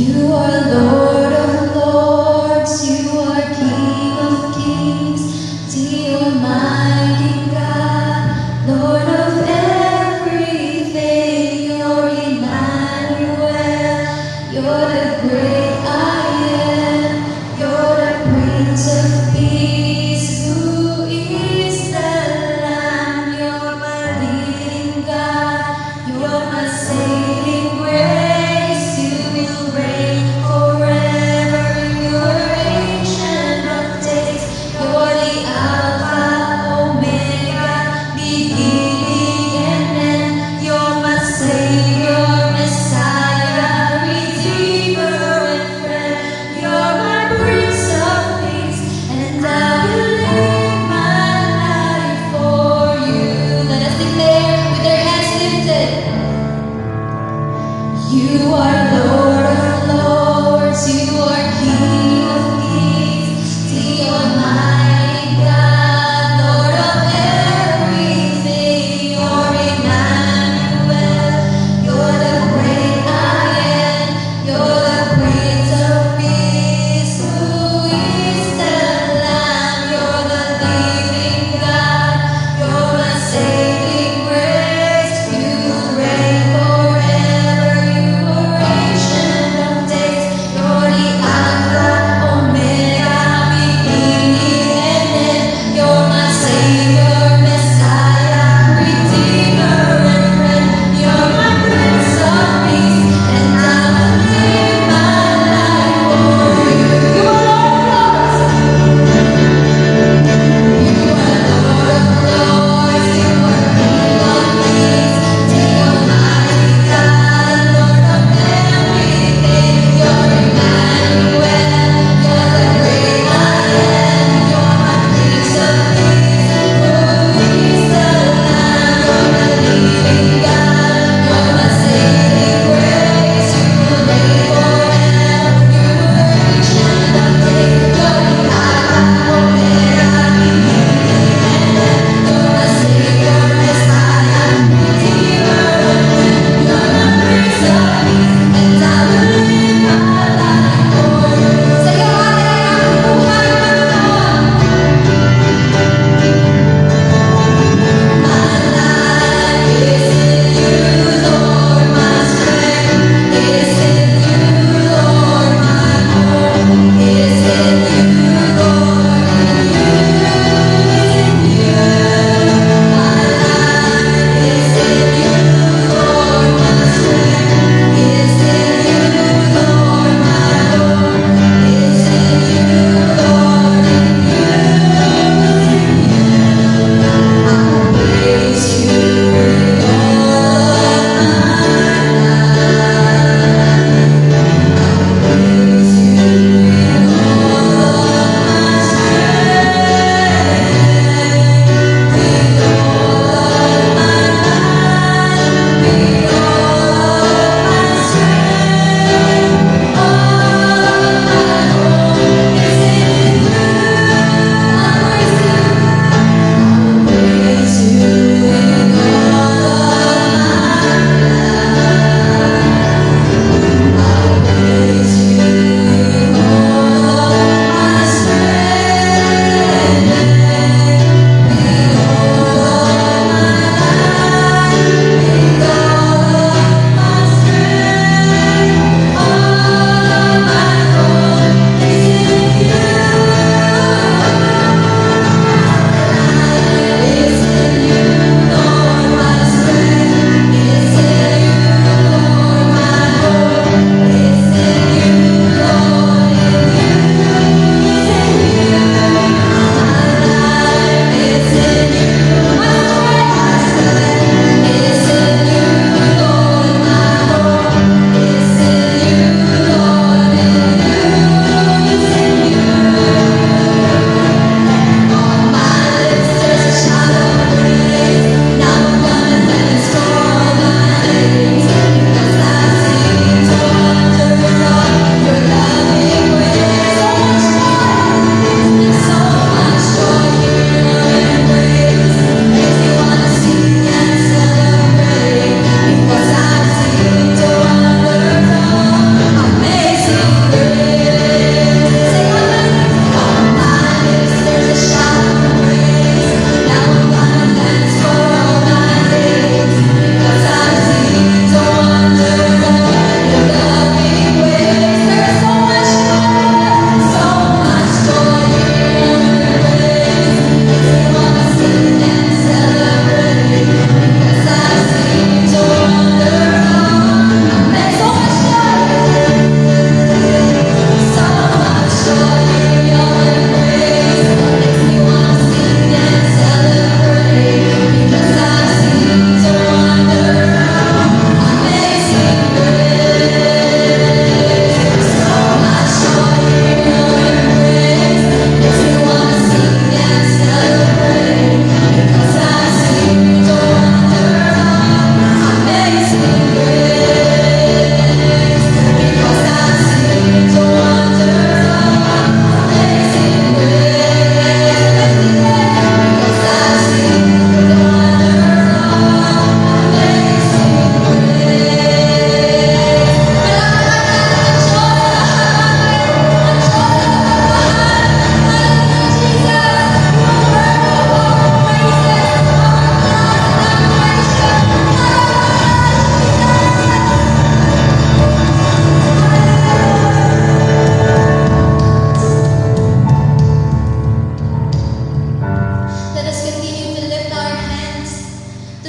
You are Lord of Lords, you are King of Kings, the Almighty God, Lord of everything. You're Emmanuel, you're the great I am, you're the Prince of Peace. Who is the Lamb? You're my living God, you're my saving grace. You will reign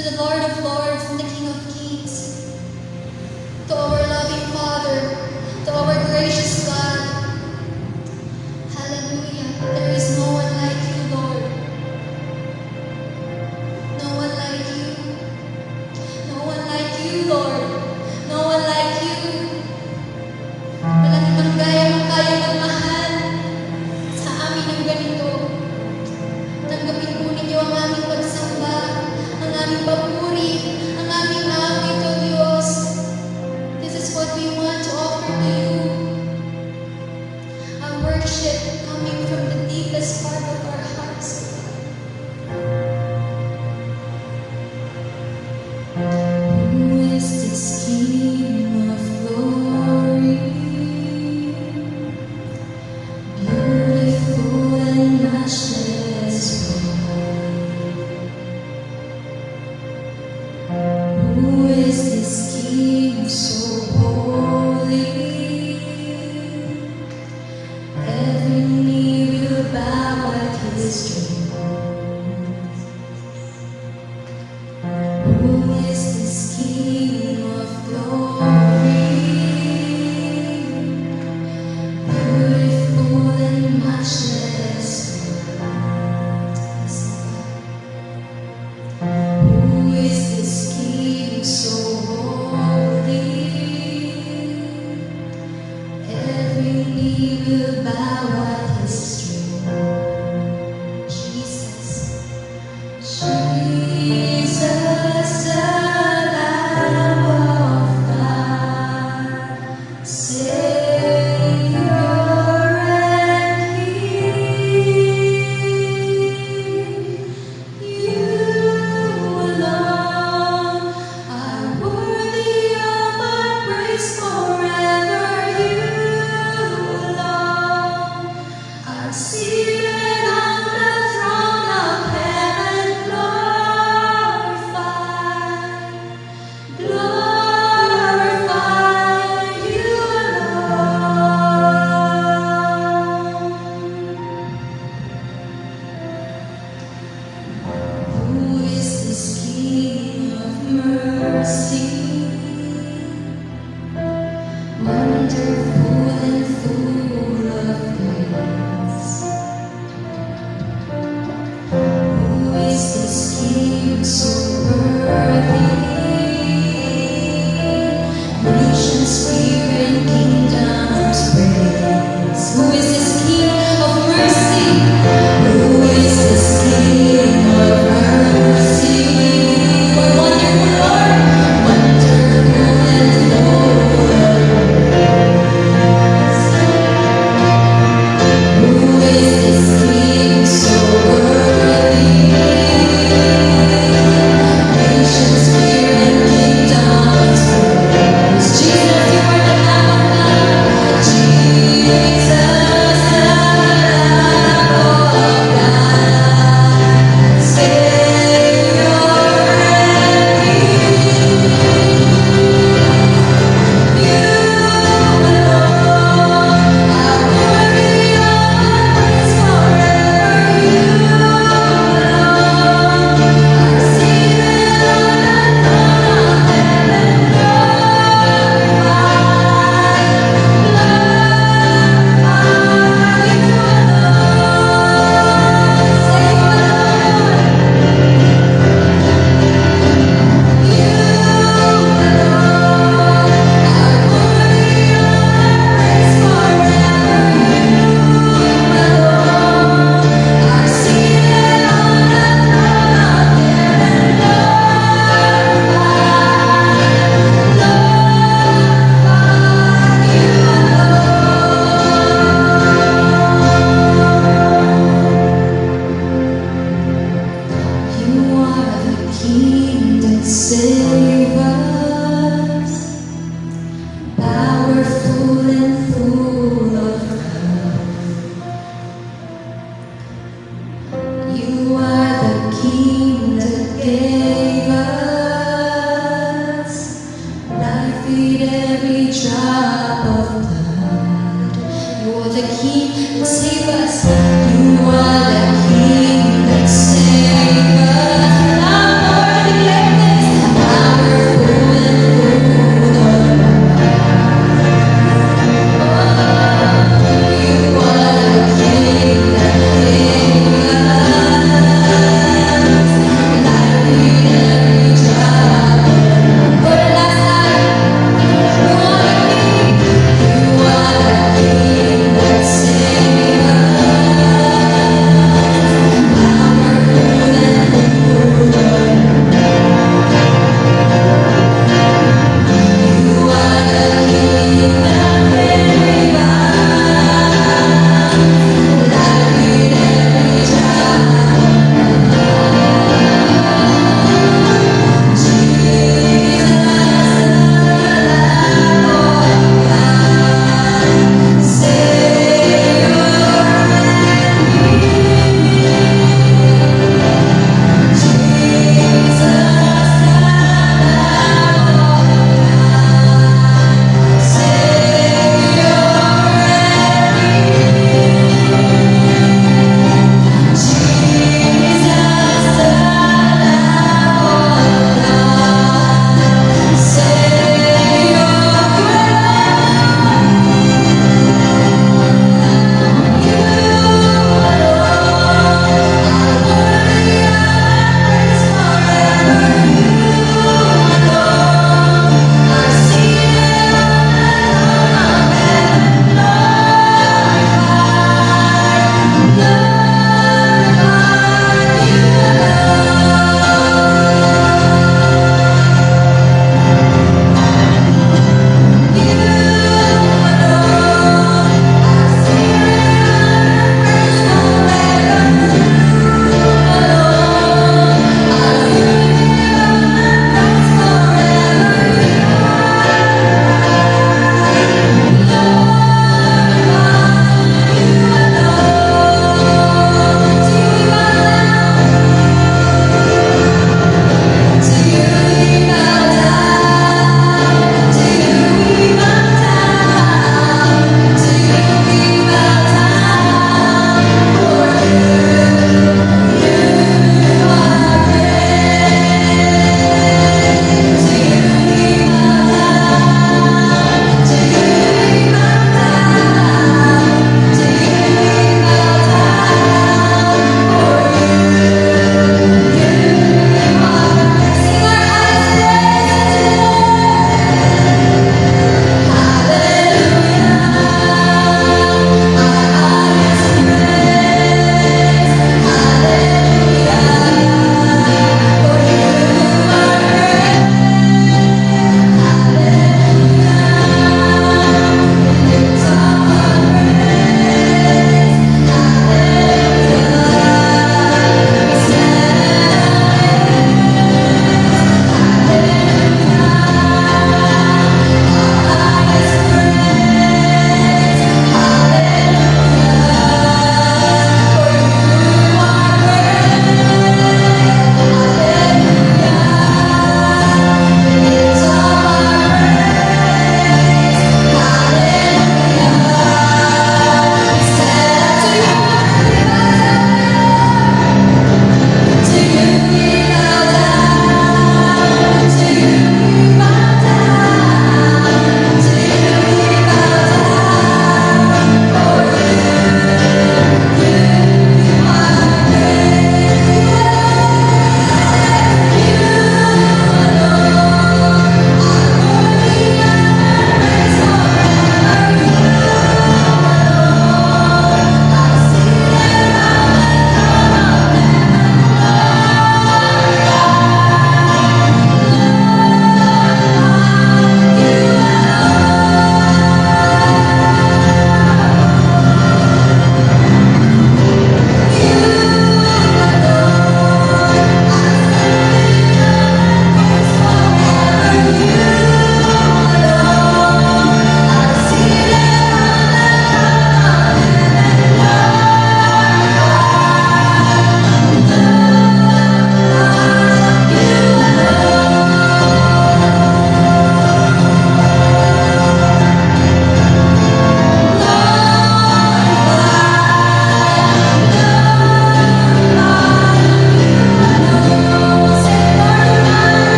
to the Lord of Lords and the King of Kings, to our loving Father, to our gracious God. Hallelujah. There is no one like you, Lord. No one like you. No one like you, Lord. No one like you. Walang ibang kaya magmahal sa amin ng ganito. Tanggapin po ninyo ang aming pagsamba, ang aming papuri, ang aming awit, O Diyos. This is what we want to offer to you. Our worship coming from the deepest part of our hearts. Who is this King of glory? Beautiful and matchless one. Who is this King so holy? Every knee will bow at his throne. Who is this King of glory? Beautiful and matchless one. Who is this King so holy? Every knee will bow at his throne. Jesus, Jesus, the Lamb of God, Savior and King. You alone are worthy of our praise forever. You alone are seated on the throne of heaven. Glorify you alone. Who is this King of mercy? Wonderful and full of grace. Who is this King so worthy? Nations fear and kingdoms praise. Who is this King of mercy? Who is this King of mercy? Wonderful Lord, wonderful and full of grace. Who is this King so worthy? Nations fear and kingdoms praise. Jesus, you are the Lamb of God. Jesus, the Lamb of God, Savior and King. You alone are worthy of our praise forever. You alone are seated on the throne of heaven. Glorify you alone. Say, O Lord, you are the King that save us, powerful and full of love. You are the King that gave us life in every drop of blood. You are the King that save us. You are the King that save us. Not worthy, let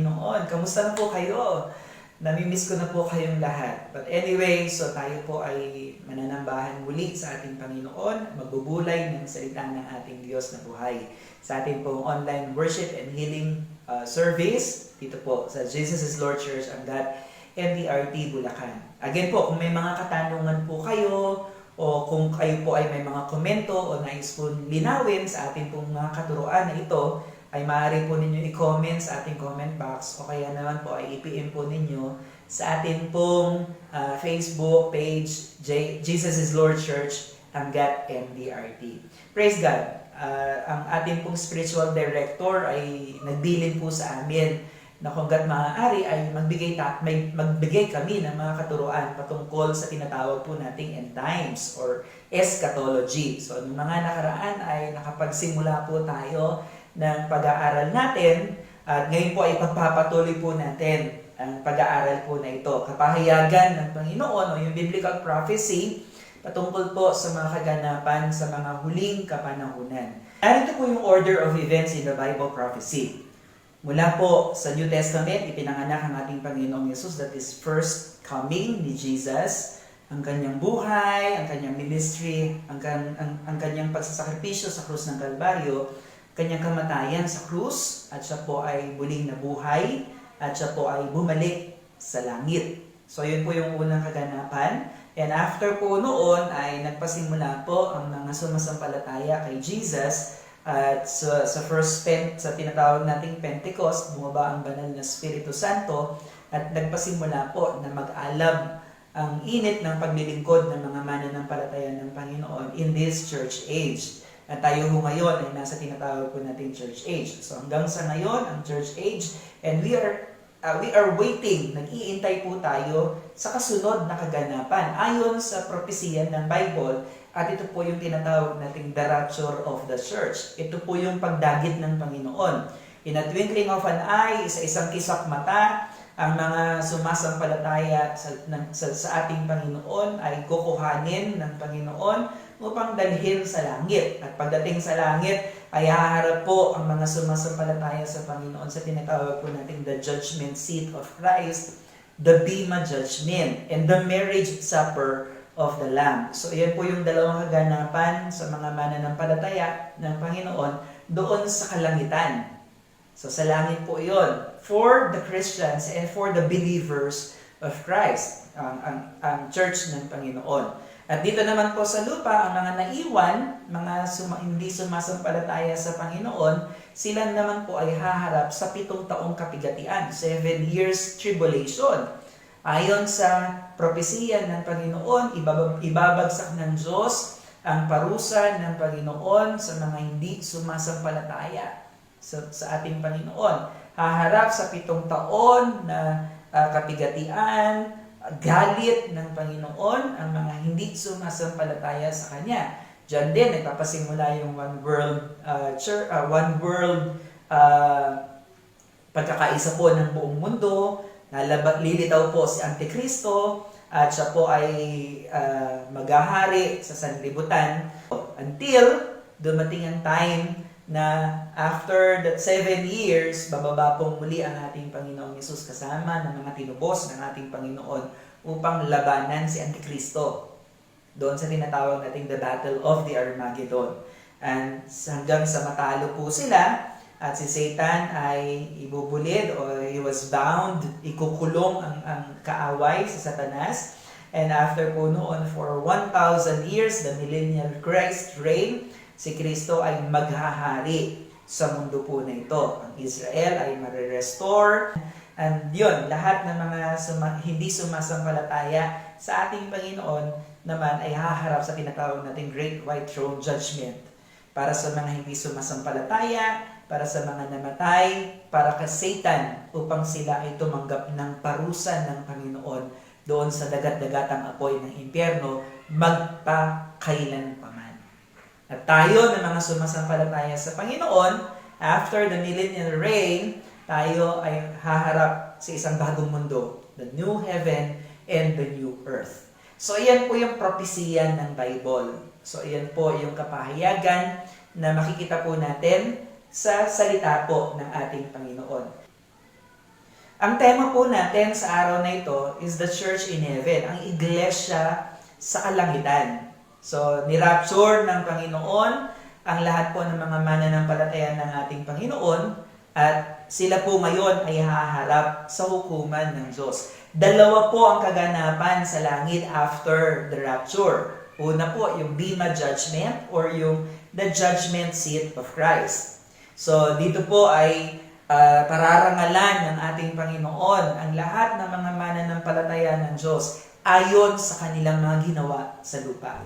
Panginoon. Kamusta na po kayo? Namimiss ko na po kayong lahat. But anyway, so tayo po ay mananambahan muli sa ating Panginoon, magbubulay ng salita ng ating Diyos na buhay. Sa ating pong online worship and healing service, dito po sa Jesus is Lord Church, Angat, MDRT, Bulacan. Again po, kung may mga katanungan po kayo, o kung kayo po ay may mga komento o nais po linawin sa ating pong mga katuruan na ito, ay maaari po ninyo i-comment sa ating comment box o kaya naman po ay i-PM po ninyo sa ating pong Facebook page, Jesus is Lord Church, Angat MDRT. Praise God! Ang ating pong spiritual director ay nagbilin po sa amin na kung hangga't maaari ay magbigay kami ng mga katuruan patungkol sa tinatawag po nating end times or eschatology. So, noong mga nakaraan ay nakapagsimula po tayo ng pag-aaral natin at ngayon po ay pagpapatuloy po natin ang pag-aaral po na ito. Kapahayagan ng Panginoon o yung biblical prophecy patungkol po sa mga kaganapan sa mga huling kapanahunan. Narito po yung order of events in the Bible prophecy. Mula po sa New Testament, ipinanganak ang ating Panginoong Yesus, that is first coming ni Jesus, ang kanyang buhay, ang kanyang ministry, ang kanyang pagsasakripisyo sa krus ng Kalbaryo, kanyang kamatayan sa krus, at siya po ay muling nabuhay, at siya po ay bumalik sa langit. So yun po yung unang kaganapan. And after po noon ay nagpasimula po ang mga sumasampalataya kay Jesus. At sa tinatawag nating Pentecost, bumaba ang banal na Espiritu Santo at nagpasimula po na mag-alab ang init ng paglilingkod ng mga mananampalataya ng Panginoon in this church age. At tayo ho ngayon ay nasa tinatawag po nating church age. So hanggang sa ngayon, ang church age, and we are waiting, nag-iintay po tayo sa kasunod na kaganapan ayon sa propesiyan ng Bible. At ito po yung tinatawag nating the rapture of the church. Ito po yung pagdagit ng Panginoon. In a twinkling of an eye, sa isang kisak mata, ang mga sumasampalataya sa ating Panginoon ay kukuhanin ng Panginoon upang dalhin sa langit. At pagdating sa langit, ay haharap po ang mga sumasampalataya sa Panginoon sa tinatawag po nating the judgment seat of Christ, the Bema judgment, and the marriage supper of the Lamb. So, yan po yung dalawang kaganapan sa mga mananampalataya ng Panginoon doon sa kalangitan. So, sa langit po yon for the Christians and for the believers of Christ, ang church ng Panginoon. At dito naman po sa lupa, ang mga naiwan, mga hindi sumasampalataya sa Panginoon, sila naman po ay haharap sa 7 taong kapigatian, 7 years tribulation. Ayon sa propesiya ng Panginoon, ibabagsak ng Diyos ang parusa ng Panginoon sa mga hindi sumasampalataya sa ating Panginoon. Haharap sa 7 taon na kapigatian, galit ng Panginoon ang mga hindi sumasampalataya sa Kanya. Diyan din, nagpapasimula yung one world pagkakaisa po ng buong mundo. Lilitaw po si Antikristo at siya po ay maghahari sa sanlibutan until dumating ang time na after that 7 years, bababa pong muli ang ating Panginoong Yesus kasama ng mga tinubos ng ating Panginoon upang labanan si Antikristo. Doon sa tinatawag nating the Battle of the Armageddon. And hanggang sa matalo po sila, at si Satan ay ibubulid o he was bound, ikukulong ang kaaway sa Satanas. And after po noon, for 1,000 years, the millennial Christ reign, si Kristo ay maghahari sa mundo po na ito. Ang Israel ay marirestore. And yun, lahat ng mga hindi sumasampalataya sa ating Panginoon naman ay haharap sa tinatawag nating Great White Throne Judgment. Para sa mga hindi sumasampalataya, para sa mga namatay, para kay Satan, upang sila ay tumanggap ng parusa ng Panginoon doon sa dagat-dagatang apoy ng impyerno, magpakailanpaman. At tayo na mga sumasampalataya sa Panginoon, after the millennial reign, tayo ay haharap sa isang bagong mundo, the new heaven and the new earth. So, iyan po yung propesiyan ng Bible. So, iyan po yung kapahayagan na makikita po natin sa salita po ng ating Panginoon. Ang tema po natin sa araw na ito is the church in heaven, ang iglesia sa kalangitan. So, nirapture ng Panginoon ang lahat po ng mga mananampalataya ng ating Panginoon at sila po ngayon ay haharap sa hukuman ng Diyos. Dalawa po ang kaganapan sa langit after the rapture. Una po, yung Bema Judgment or yung the Judgment Seat of Christ. So, dito po ay pararangalan ng ating Panginoon ang lahat ng mga mananampalataya ng Diyos ayon sa kanilang mga ginawa sa lupa.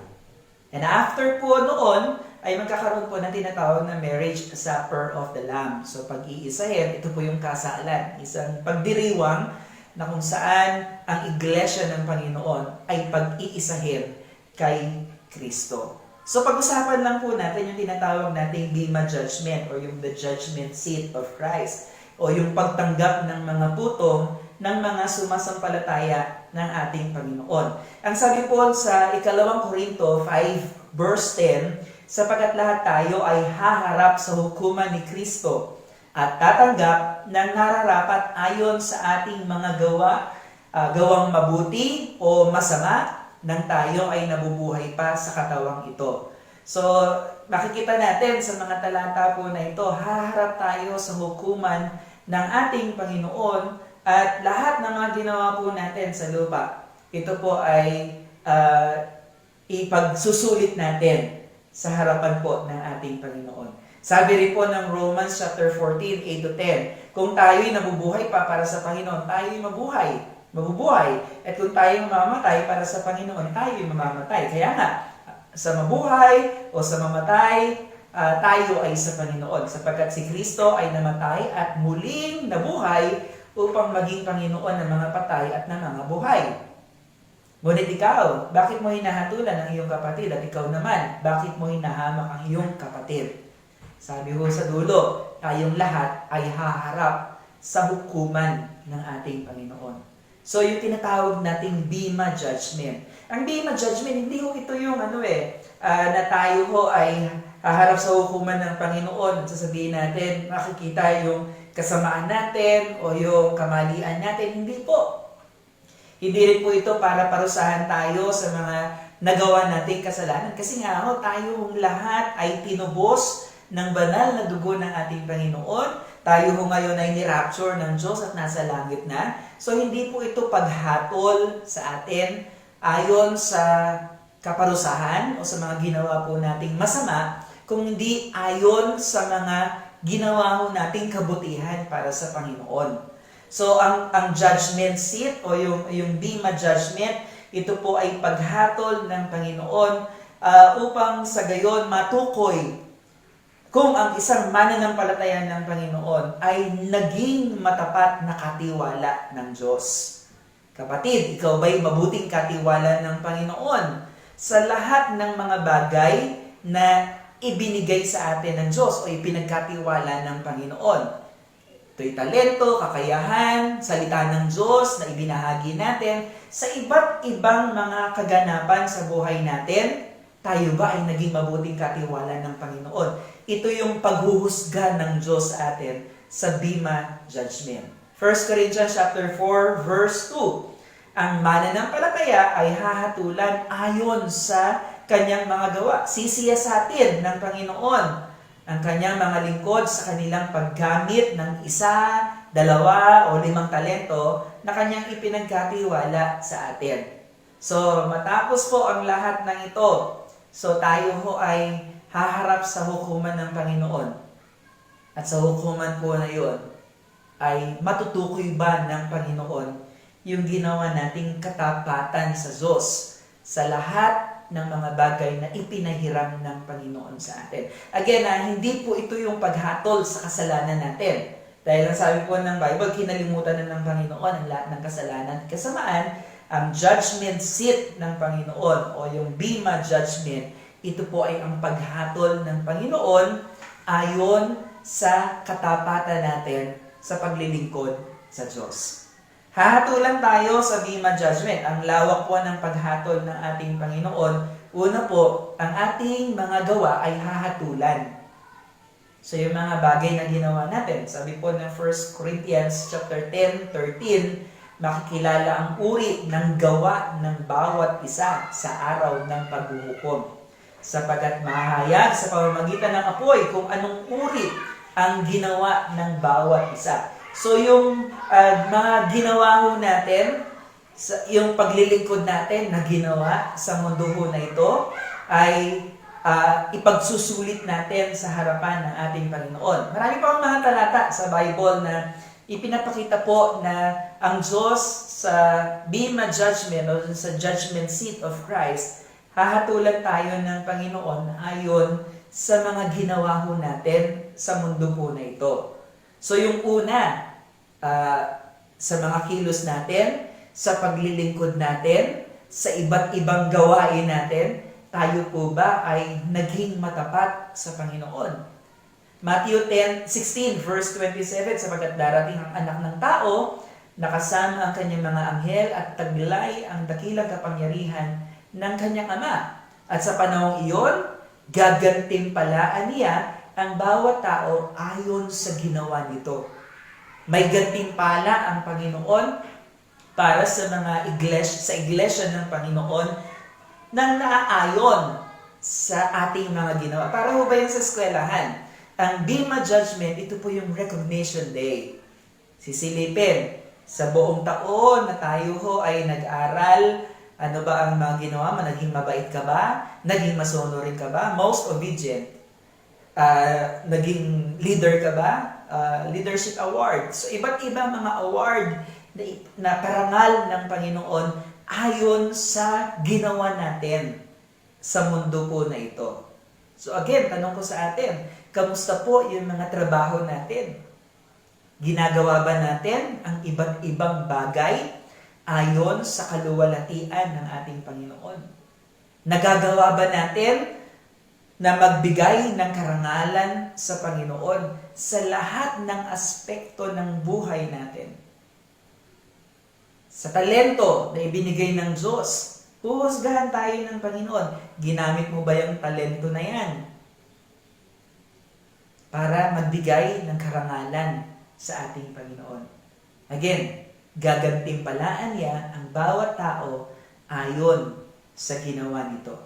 And after po noon, ay magkakaroon po ng tinatawag na marriage supper of the Lamb. So pag-iisahin, ito po yung kasalan, isang pagdiriwang na kung saan ang iglesia ng Panginoon ay pag-iisahin kay Kristo. So pag-usapan lang po natin yung tinatawag nating Bema Judgment or yung the Judgment Seat of Christ o yung pagtanggap ng mga tutong ng mga sumasampalataya ng ating Panginoon. Ang sabi po sa 2 Korinto 5 verse 10, sapagkat lahat tayo ay haharap sa hukuman ni Kristo at tatanggap ng nararapat ayon sa ating mga gawang mabuti o masama nang tayo ay nabubuhay pa sa katawang ito. So, makikita natin sa mga talata po na ito, haharap tayo sa hukuman ng ating Panginoon at lahat ng mga ginawa po natin sa lupa. Ito po ay ipagsusulit natin sa harapan po ng ating Panginoon. Sabi rin po ng Romans chapter 14, 8-10, kung tayo'y nabubuhay pa para sa Panginoon, tayo'y mabubuhay. At kung tayo mamamatay para sa Panginoon, tayo mamamatay. Kaya nga, sa mabuhay o sa mamatay, tayo ay sa Panginoon. Sapagkat si Kristo ay namatay at muling nabuhay upang maging Panginoon ng mga patay at ng mga buhay. Ngunit ikaw, bakit mo hinahatulan ang iyong kapatid? At ikaw naman, bakit mo hinahamak ang iyong kapatid? Sabi ko sa dulo, tayong lahat ay haharap sa hukuman ng ating Panginoon. So, yung tinatawag nating Bema Judgment. Ang Bema Judgment, hindi ho ito yung na tayo ho ay haharap sa hukuman ng Panginoon at sasabihin natin, makikita yung kasamaan natin o yung kamalian natin. Hindi po. Hindi rin po ito para parusahan tayo sa mga nagawa nating kasalanan. Kasi nga ho, tayong lahat ay tinubos ng banal na dugo ng ating Panginoon. Tayo ho ngayon ay ni-rapture ng Diyos at nasa langit na. So, hindi po ito paghatol sa atin ayon sa kaparusahan o sa mga ginawa po nating masama, kung hindi ayon sa mga ginawa ho nating kabutihan para sa Panginoon. So, ang judgment seat o yung Bema Judgment, ito po ay paghatol ng Panginoon upang sa gayon matukoy kung ang isang mananampalataya ng Panginoon ay naging matapat na katiwala ng Diyos. Kapatid, ikaw ba'y mabuting katiwala ng Panginoon sa lahat ng mga bagay na ibinigay sa atin ng Diyos o ipinagkatiwala ng Panginoon? Ito'y talento, kakayahan, salita ng Diyos na ibinahagi natin sa iba't ibang mga kaganapan sa buhay natin. Tayo ba ay naging mabuting katiwala ng Panginoon? Ito yung paghuhusga ng Diyos sa atin sa Bema Judgment. 1 Corinthians chapter 4 verse 2. Ang mananampalataya ay hahatulan ayon sa kanyang mga gawa. Sisiyasatin ng Panginoon ang kanyang mga lingkod sa kanilang paggamit ng 1, 2 o 5 talento na kanyang ipinagkatiwala sa atin. So, matapos po ang lahat ng ito, so tayo ho ay haharap sa hukuman ng Panginoon. At sa hukuman po na yun, ay matutukoy ba ng Panginoon yung ginawa nating katapatan sa Diyos sa lahat ng mga bagay na ipinahiram ng Panginoon sa atin. Again, hindi po ito yung paghatol sa kasalanan natin. Dahil ang sabi po ng Bible, kinalimutan na ng Panginoon ang lahat ng kasalanan at kasamaan. Ang judgment seat ng Panginoon o yung Bema Judgment, ito po ay ang paghatol ng Panginoon ayon sa katapatan natin sa paglilingkod sa Diyos. Hahatulan tayo sa Bema Judgment. Ang lawak po ng paghatol ng ating Panginoon. Una po, ang ating mga gawa ay hahatulan. So yung mga bagay na ginawa natin, sabi po ng 1 Corinthians chapter 10:13, makikilala ang uri ng gawa ng bawat isa sa araw ng paghuhukom. Sapagkat mahayag sa pamamagitan ng apoy kung anong uri ang ginawa ng bawat isa. So yung mga ginawa ho natin, yung paglilingkod natin na ginawa sa mundo ho na ito, ay ipagsusulit natin sa harapan ng ating Panginoon. Marami pa mga talata sa Bible na ipinapakita po na ang Diyos sa Bema Judgment o sa Judgment Seat of Christ, hahatulan tayo ng Panginoon ayon sa mga ginawa ho natin sa mundo po na ito. So yung una, sa mga kilos natin, sa paglilingkod natin, sa iba't ibang gawain natin, tayo po ba ay naging matapat sa Panginoon? Matthew 16 verse 27, sapagkat darating ang anak ng tao, nakasama ang kanyang mga anghel at taglay ang dakilang kapangyarihan ng kanyang ama. At sa panahong iyon, gagantimpalaan niya ang bawat tao ayon sa ginawa nito. May gantimpala ang Panginoon para sa mga iglesia ng Panginoon nang naaayon sa ating mga ginawa. Para ho ba yun sa eskwelahan? Ang Bema Judgment, ito po yung recognition day. Sisilipin, sa buong taon na tayo ho ay nag-aral, ano ba ang mga ginawa mo? Naging mabait ka ba? Naging masunurin ka ba? Most obedient. Naging leader ka ba? Leadership award. So iba't iba mga award na parangal ng Panginoon ayon sa ginawa natin sa mundo po na ito. So again, tanong ko sa atin, kamusta po yung mga trabaho natin? Ginagawa ba natin ang iba't ibang bagay ayon sa kaluwalhatian ng ating Panginoon? Nagagawa ba natin na magbigay ng karangalan sa Panginoon sa lahat ng aspekto ng buhay natin? Sa talento na ibinigay ng Diyos, huhusgahan tayo ng Panginoon. Ginamit mo ba yung talento na yan para magbigay ng karangalan sa ating Panginoon? Again, gagantimpalaan niya ang bawat tao ayon sa ginawa nito.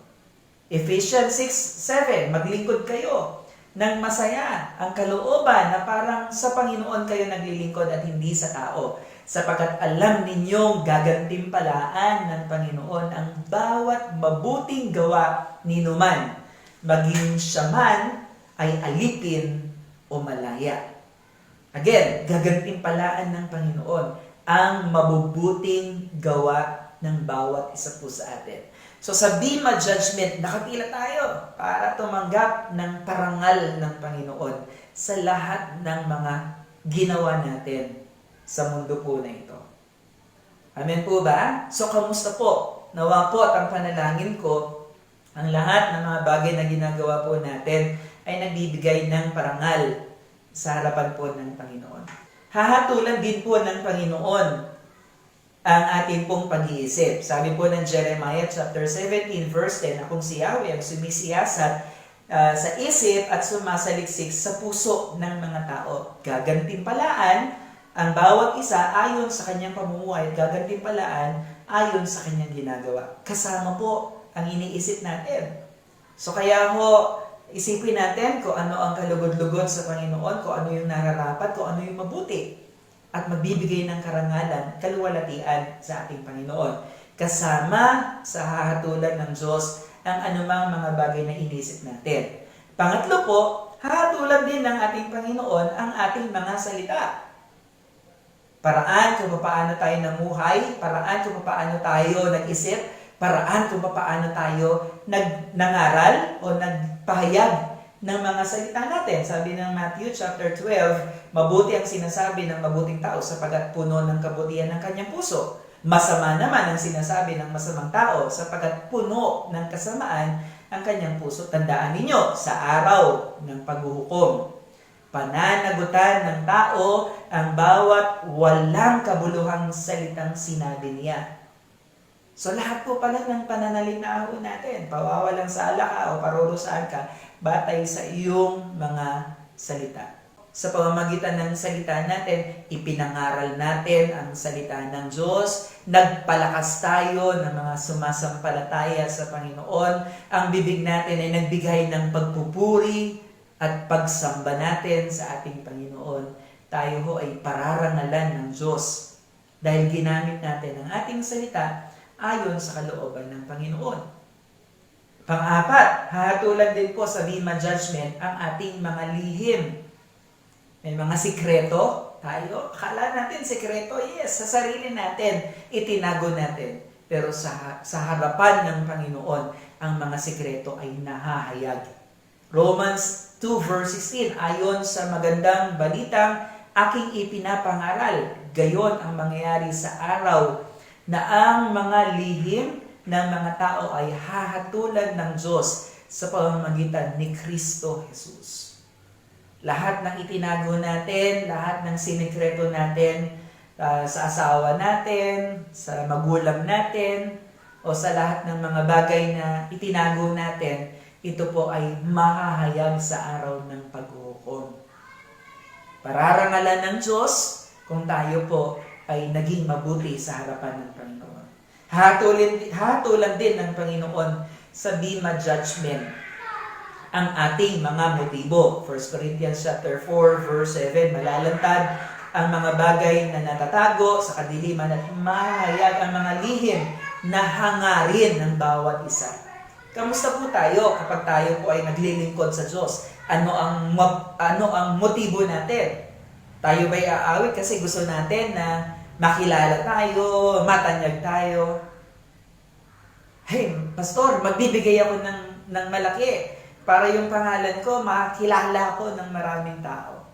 Ephesians 6:7, maglingkod kayo ng masaya, ang kalooban na parang sa Panginoon kayo naglilingkod at hindi sa tao. Sapagkat alam ninyong gagantimpalaan ng Panginoon ang bawat mabuting gawa ninuman, maging siya man ay alipin o malaya. Again, gagantimpalaan ng Panginoon ang mabubuting gawa ng bawat isa po sa atin. So sa Bema Judgment, nakapila tayo para tumanggap ng parangal ng Panginoon sa lahat ng mga ginawa natin sa mundo po na ito. Amen po ba? So, kamusta po? Nawa po at ang panalangin ko, ang lahat ng mga bagay na ginagawa po natin ay nagbibigay ng parangal sa harapan po ng Panginoon. Hahatulan din po ng Panginoon ang ating pong pag-iisip. Sabi po ng Jeremiah chapter 17 verse 10, akong si Yahweh ang sumisiyasat sa isip at sumasaliksik sa puso ng mga tao. Gagantimpalaan ang bawat isa ayon sa kanyang pamumuhay at gagantimpalaan ayon sa kanyang ginagawa. Kasama po ang iniisip natin. So kaya ho, isipin natin kung ano ang kalugod-lugod sa Panginoon, kung ano yung nararapat, kung ano yung mabuti. At magbibigay ng karangalan, kaluwalhatian sa ating Panginoon. Kasama sa hahatulan ng Diyos ang anumang mga bagay na inisip natin. Pangatlo po, hahatulan din ng ating Panginoon ang ating mga salita. Paraan kung paano tayo namuhay, paraan kung paano tayo nag-isip, paraan kung paano tayo nangaral o nagpahayag ng mga salita natin. Sabi ng Matthew chapter 12, mabuti ang sinasabi ng mabuting tao sapagkat puno ng kabutihan ng kanyang puso. Masama naman ang sinasabi ng masamang tao sapagkat puno ng kasamaan ang kanyang puso. Tandaan ninyo sa araw ng paghuhukom, pananagutan ng tao ang bawat walang kabuluhang salitang sinabi niya. So lahat po pala ng pananalinaho natin, pawawalang sala ka o parurusaan ka, batay sa iyong mga salita. Sa pamamagitan ng salita natin, ipinangaral natin ang salita ng Diyos, nagpalakas tayo ng mga sumasampalataya sa Panginoon, ang bibig natin ay nagbigay ng pagpupuri at pagsamba natin sa ating Panginoon. Tayo ho ay pararangalan ng Diyos dahil ginamit natin ang ating salita ayon sa kalooban ng Panginoon. Pang-apat, hahatulan din po sa Bema Judgment ang ating mga lihim. May mga sikreto tayo. Akala natin sikreto, yes, sa sarili natin, itinago natin. Pero sa harapan ng Panginoon, ang mga sikreto ay nahahayag. Romans 2 verse 16, ayon sa magandang balitang aking ipinapangaral, gayon ang mangyayari sa araw na ang mga lihim ng mga tao ay hahatulan ng Diyos sa pamamagitan ni Kristo Jesus. Lahat ng itinago natin, lahat ng sinikreto natin sa asawa natin, sa magulang natin, o sa lahat ng mga bagay na itinago natin, ito po ay mahahayag sa araw ng paghuhukom. Pararangalan ng Diyos kung tayo po ay naging mabuti sa harapan ng Panginoon. Hatulan din ng Panginoon sa Bema Judgment ang ating mga motibo. 1 Corinthians chapter 4 verse 7, malalantad ang mga bagay na natatago sa kadiliman at mahayag ang mga lihim na hangarin ng bawat isa. Kamusta po tayo kapag tayo po ay naglilingkod sa Diyos? Ano ang motibo natin? Tayo ba'y aawit kasi gusto natin na makilala tayo, matanyag tayo? Hey, pastor, magbibigay ako ng malaki para yung pangalan ko, makilala ko ng maraming tao.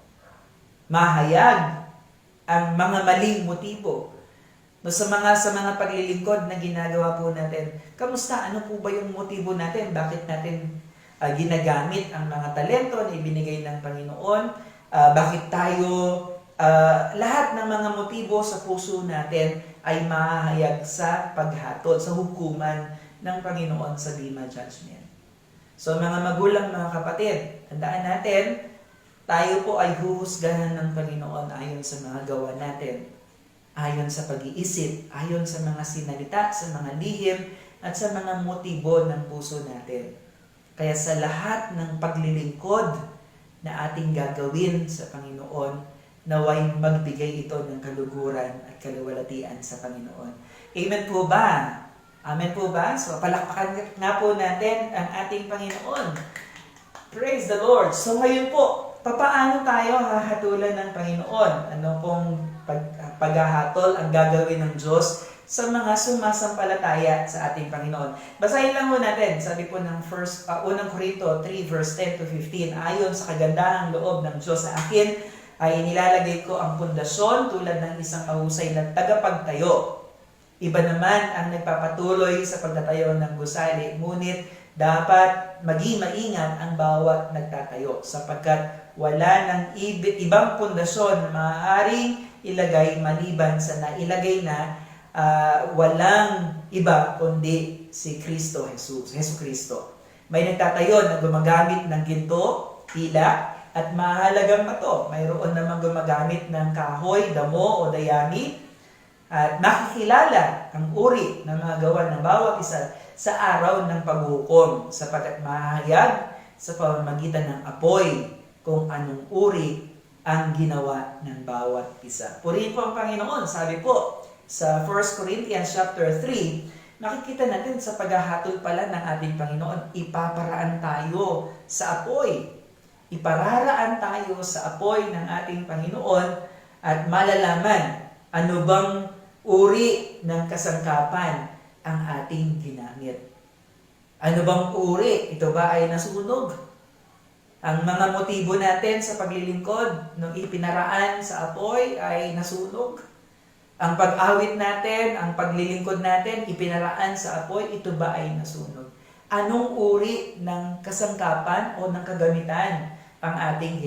Mahayag ang mga maling motibo. No, sa mga paglilingkod na ginagawa po natin, kamusta? Ano po ba yung motibo natin? Bakit natin ginagamit ang mga talento na ibinigay ng Panginoon? Bakit tayo, lahat ng mga motibo sa puso natin ay mahahayag sa paghatol, sa hukuman ng Panginoon sa Bema Judgment. So mga magulang, mga kapatid, tandaan natin, tayo po ay huhusgahan ng Panginoon ayon sa mga gawa natin, ayon sa pag-iisip, ayon sa mga sinalita, sa mga lihim, at sa mga motibo ng puso natin. Kaya sa lahat ng paglilingkod na ating gagawin sa Panginoon, naway magbigay ito ng kaluguran at kaluwalhatian sa Panginoon. Amen po ba? Amen po ba? So, palakpakan nga po natin ang ating Panginoon. Praise the Lord. So, ngayon po, papaano tayo hahatulan ng Panginoon? Ano pong paghahatol ang gagawin ng Diyos sa mga sumasampalataya sa ating Panginoon? Basahin lang po natin. Sabi po ng 1 Corinto 3 verse 10 to 15, ayon sa kagandahang loob ng Diyos sa akin, ay nilalagay ko ang pundasyon tulad ng isang mahusay na tagapagtayo. Iba naman ang nagpapatuloy sa pagtatayo ng gusali, ngunit dapat maging maingat ang bawat nagtatayo sapagkat wala ng ibang pundasyon na maaaring ilagay maliban sa nailagay na walang iba kundi si Kristo Jesus, Hesus Kristo. May nagtatayo na gumagamit ng ginto, tila, at mahalagang bato. Mayroon naman gumagamit ng kahoy, damo o dayami. At makikilala ang uri ng mga gawa ng bawat isa sa araw ng paghuhukom sapagkat mahayag sa pamamagitan ng apoy kung anong uri ang ginawa ng bawat isa. Purihin po ang Panginoon. Sabi po sa 1 Corinthians chapter 3, makikita natin sa paghahatol pala ng ating Panginoon, ipaparaan tayo sa apoy. Ipararaan tayo sa apoy ng ating Panginoon at malalaman ano bang uri ng kasangkapan ang ating ginamit. Ano bang uri? Ito ba ay nasunog? Ang mga motibo natin sa paglilingkod nung ipinaraan sa apoy ay nasunog. Ang pag-awit natin, ang paglilingkod natin, ipinaraan sa apoy, ito ba ay nasunog? Anong uri ng kasangkapan o ng kagamitan ang ating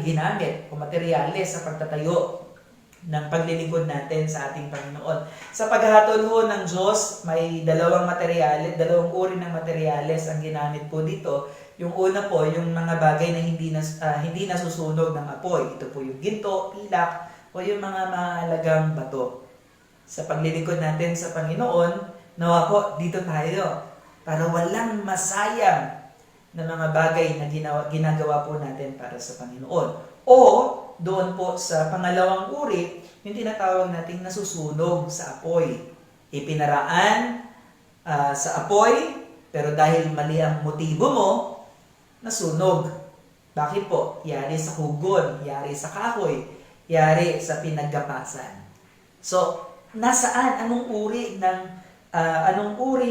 ginamit o materyales sa pagtatayo ng paglilingkod natin sa ating Panginoon. Sa paghahatol ho ng Diyos, may dalawang uri ng materyales ang ginamit po dito. Yung una po, yung mga bagay na hindi nasusunog ng apoy. Ito po yung ginto, pilak, o yung mga mahalagang bato. Sa paglilingkod natin sa Panginoon, nawa po, dito tayo para walang masayang na mga bagay na ginagawa po natin para sa Panginoon. O doon po sa pangalawang uri, yung tinatawag nating nasusunog sa apoy. Ipinaraan sa apoy, pero dahil mali ang motibo mo, nasunog. Bakit po? Yari sa hugon, yari sa kahoy, yari sa pinaggapasan. So, nasaan anong uri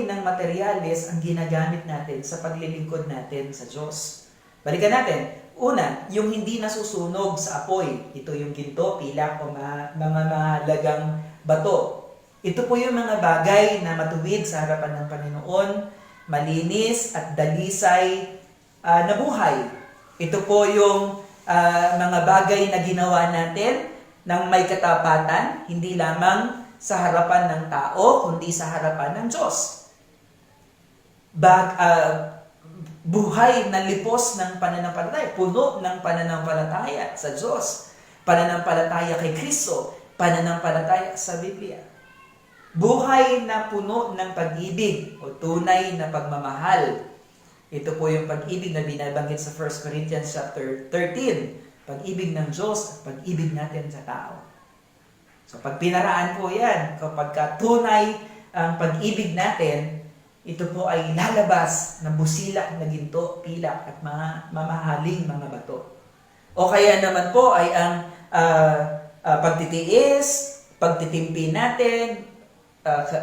ng materyales ang ginagamit natin sa paglilingkod natin sa Diyos? Balikan natin. Una, yung hindi nasusunog sa apoy. Ito yung ginto, pilak o mga mahalagang bato. Ito po yung mga bagay na matuwid sa harapan ng Panginoon, malinis at dalisay na buhay. Ito po yung mga bagay na ginawa natin ng may katapatan, hindi lamang sa harapan ng tao, kundi sa harapan ng Diyos. Buhay na lipos ng pananampalataya, puno ng pananampalataya sa Diyos, pananampalataya kay Kristo, pananampalataya sa Biblia. Buhay na puno ng pag-ibig o tunay na pagmamahal. Ito po yung pag-ibig na binabanggit sa 1 Corinthians chapter 13. Pag-ibig ng Diyos at pag-ibig natin sa tao. So pag pinaraan po yan, kapag tunay ang pag-ibig natin, ito po ay lalabas na busilak na ginto, pilak at mga mamahaling mga bato. O kaya naman po ay ang pagtitiis, pagtitimpi natin,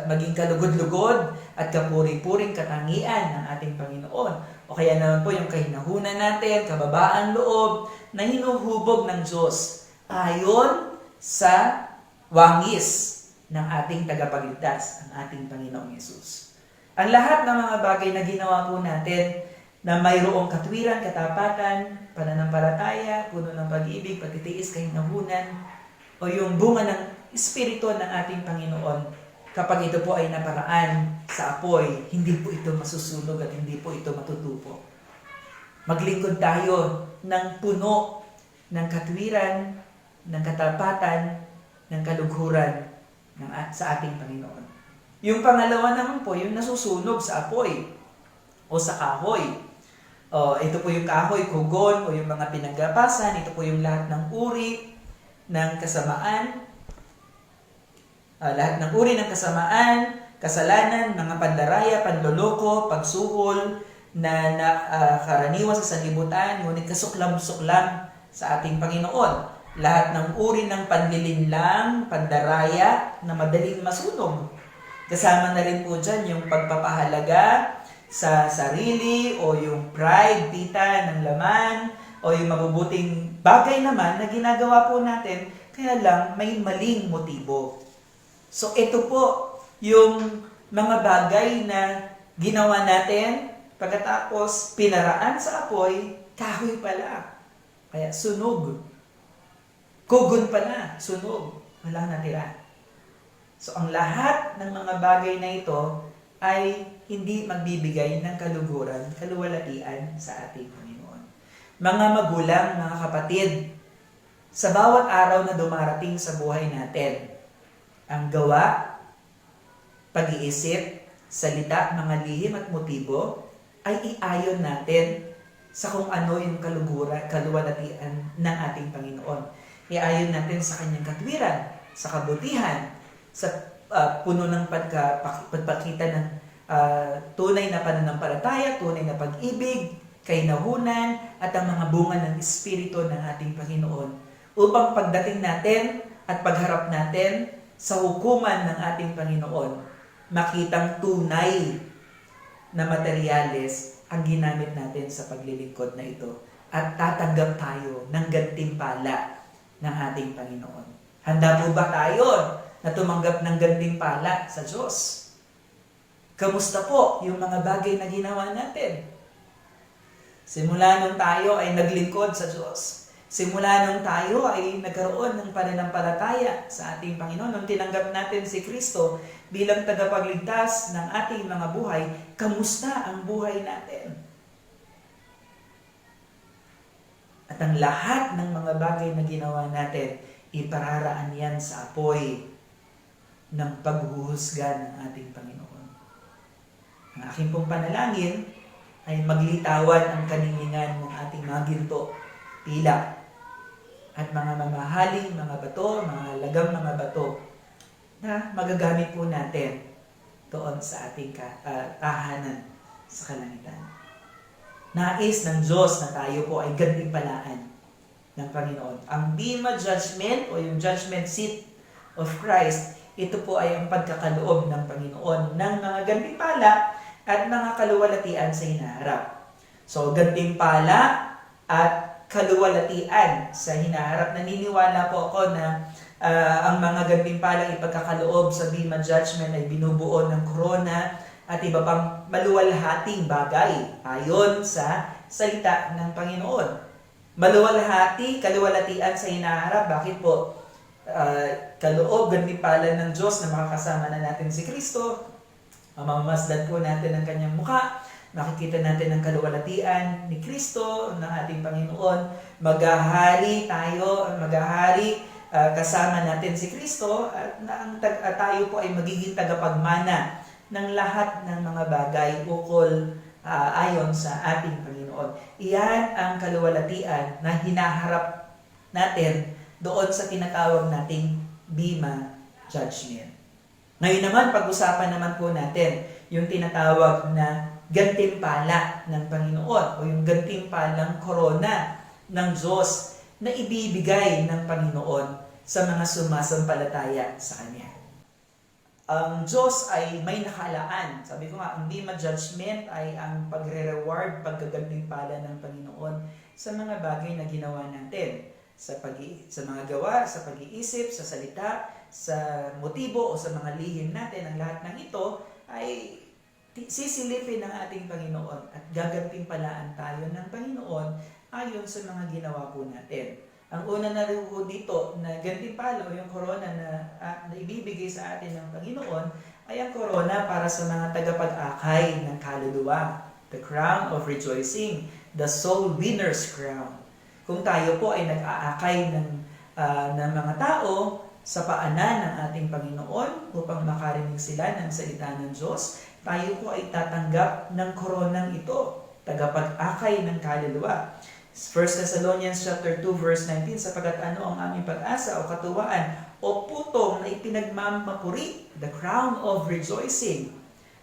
maging kalugod-lugod at kapuri-puring katangian ng ating Panginoon. O kaya naman po yung kahinahunan natin, kababaan loob na hinuhubog ng Diyos ayon sa wangis ng ating tagapagligtas, ang ating Panginoong Yesus. Ang lahat ng mga bagay na ginawa po natin na mayroong katwiran, katapatan, pananampalataya, puno ng pag-ibig, pagtitiis, kahinahunan, o yung bunga ng Espiritu ng ating Panginoon, kapag ito po ay naparaan sa apoy, hindi po ito masusunog at hindi po ito matutupo. Maglingkod tayo ng puno ng katwiran, ng katapatan, ng kalughuran sa ating Panginoon. Yung pangalawa naman po, yung nasusunog sa apoy o sa kahoy. Ito po yung kahoy, kugon, o yung mga pinaggapasan. Ito po yung lahat ng uri ng kasamaan. Lahat ng uri ng kasamaan, kasalanan, mga pandaraya, panloloko, pagsuhol, na karaniwan sa sanlibutan, ngunit kasuklam-suklam sa ating Panginoon. Lahat ng uri ng panlilinlang, pandaraya, na madaling masunog. Kasama na rin po dyan yung pagpapahalaga sa sarili o yung pride, pita ng laman o yung mabubuting bagay naman na ginagawa po natin, kaya lang may maling motibo. So ito po yung mga bagay na ginawa natin pagkatapos pinaraan sa apoy, kahoy pala. Kaya sunog. Kugon pala, sunog. Wala natira. So, ang lahat ng mga bagay na ito ay hindi magbibigay ng kaluguran, kaluwalhatian sa ating Panginoon. Mga magulang, mga kapatid, sa bawat araw na dumarating sa buhay natin, ang gawa, pag-iisip, salita, mga lihim at motibo ay iayon natin sa kung ano yung kaluguran, kaluwalhatian ng ating Panginoon. Iayon natin sa kanyang katwiran, sa kabutihan, sa puno ng pagpakita ng tunay na pananampalataya, tunay na pag-ibig, kahinahunan, at ang mga bunga ng Espiritu ng ating Panginoon. Upang pagdating natin at pagharap natin sa hukuman ng ating Panginoon, makitang tunay na materyales ang ginamit natin sa paglilingkod na ito. At tatanggap tayo ng gantimpala ng ating Panginoon. Handa po ba tayo na tumanggap ng gantimpala sa Diyos? Kamusta po yung mga bagay na ginawa natin? Simula nung tayo ay naglingkod sa Diyos, Simula nung tayo ay nagkaroon ng pananampalataya sa ating Panginoon, nung tinanggap natin si Kristo bilang tagapagligtas ng ating mga buhay, kamusta ang buhay natin? At ang lahat ng mga bagay na ginawa natin, ipararaan yan sa apoy ng paghuhusga ng ating Panginoon. Ang aking pong panalangin ay maglitawan ang kanilingan ng ating mga ginto, pilak, at mga mamahaling mga bato, mga lagang mga bato na magagamit po natin doon sa ating tahanan sa kalangitan. Nais ng Diyos na tayo po ay gantimpalaan ng Panginoon. Ang Bema Judgment o yung Judgment Seat of Christ, ito po ay ang pagkakaloob ng Panginoon ng mga gantimpala at mga kaluwalhatian sa hinaharap. So, gantimpala at kaluwalhatian sa hinaharap. Naniniwala po ako na ang mga gantimpalang ipagkakaloob sa Bema Judgment ay binubuo ng korona at iba pang maluwalhating bagay ayon sa salita ng Panginoon. Maluwalhati, kaluwalhatian sa hinaharap. Bakit po? Kaloob, gantimpala ng Diyos na makakasama na natin si Kristo. Mamamasdan po natin ang kanyang mukha. Makikita natin ang kaluwalhatian ni Kristo, ng ating Panginoon. Maghahari tayo, kasama natin si Kristo at tayo po ay magiging tagapagmana ng lahat ng mga bagay ukol ayon sa ating Panginoon. Iyan ang kaluwalhatian na hinaharap natin doon sa tinatawag nating Bema Judgment. Ngayon naman, pag-usapan naman po natin yung tinatawag na gantimpala ng Panginoon o yung gantimpalang korona ng Diyos na ibibigay ng Panginoon sa mga sumasampalataya sa Kanya. Ang Diyos ay may nakalaan. Sabi ko nga, ang Bema Judgment ay ang pagre-reward, paggagantimpala ng Panginoon sa mga bagay na ginawa natin. Sa mga gawa, sa pag-iisip, sa salita, sa motibo o sa mga lihim natin. Ang lahat ng ito ay sisilipin ng ating Panginoon at gagantimpalaan tayo ng Panginoon ayon sa mga ginawa po natin. Ang una na rin po dito na gantimpala o yung korona na ibibigay sa atin ng Panginoon ay ang korona para sa mga tagapag-akay ng kaluluwa. The crown of rejoicing, the soul winner's crown. Kung tayo po ay nag-aakay ng mga tao sa paanan ng ating Panginoon upang makarinig sila ng salita ng Diyos, tayo po ay tatanggap ng koronang ito, tagapag-akay ng kaluluwa. 1 Thessalonians chapter 2 verse 19, sapagkat ano ang aming pag-asa o katuwaan o putong na ipinagmamapuri, the crown of rejoicing.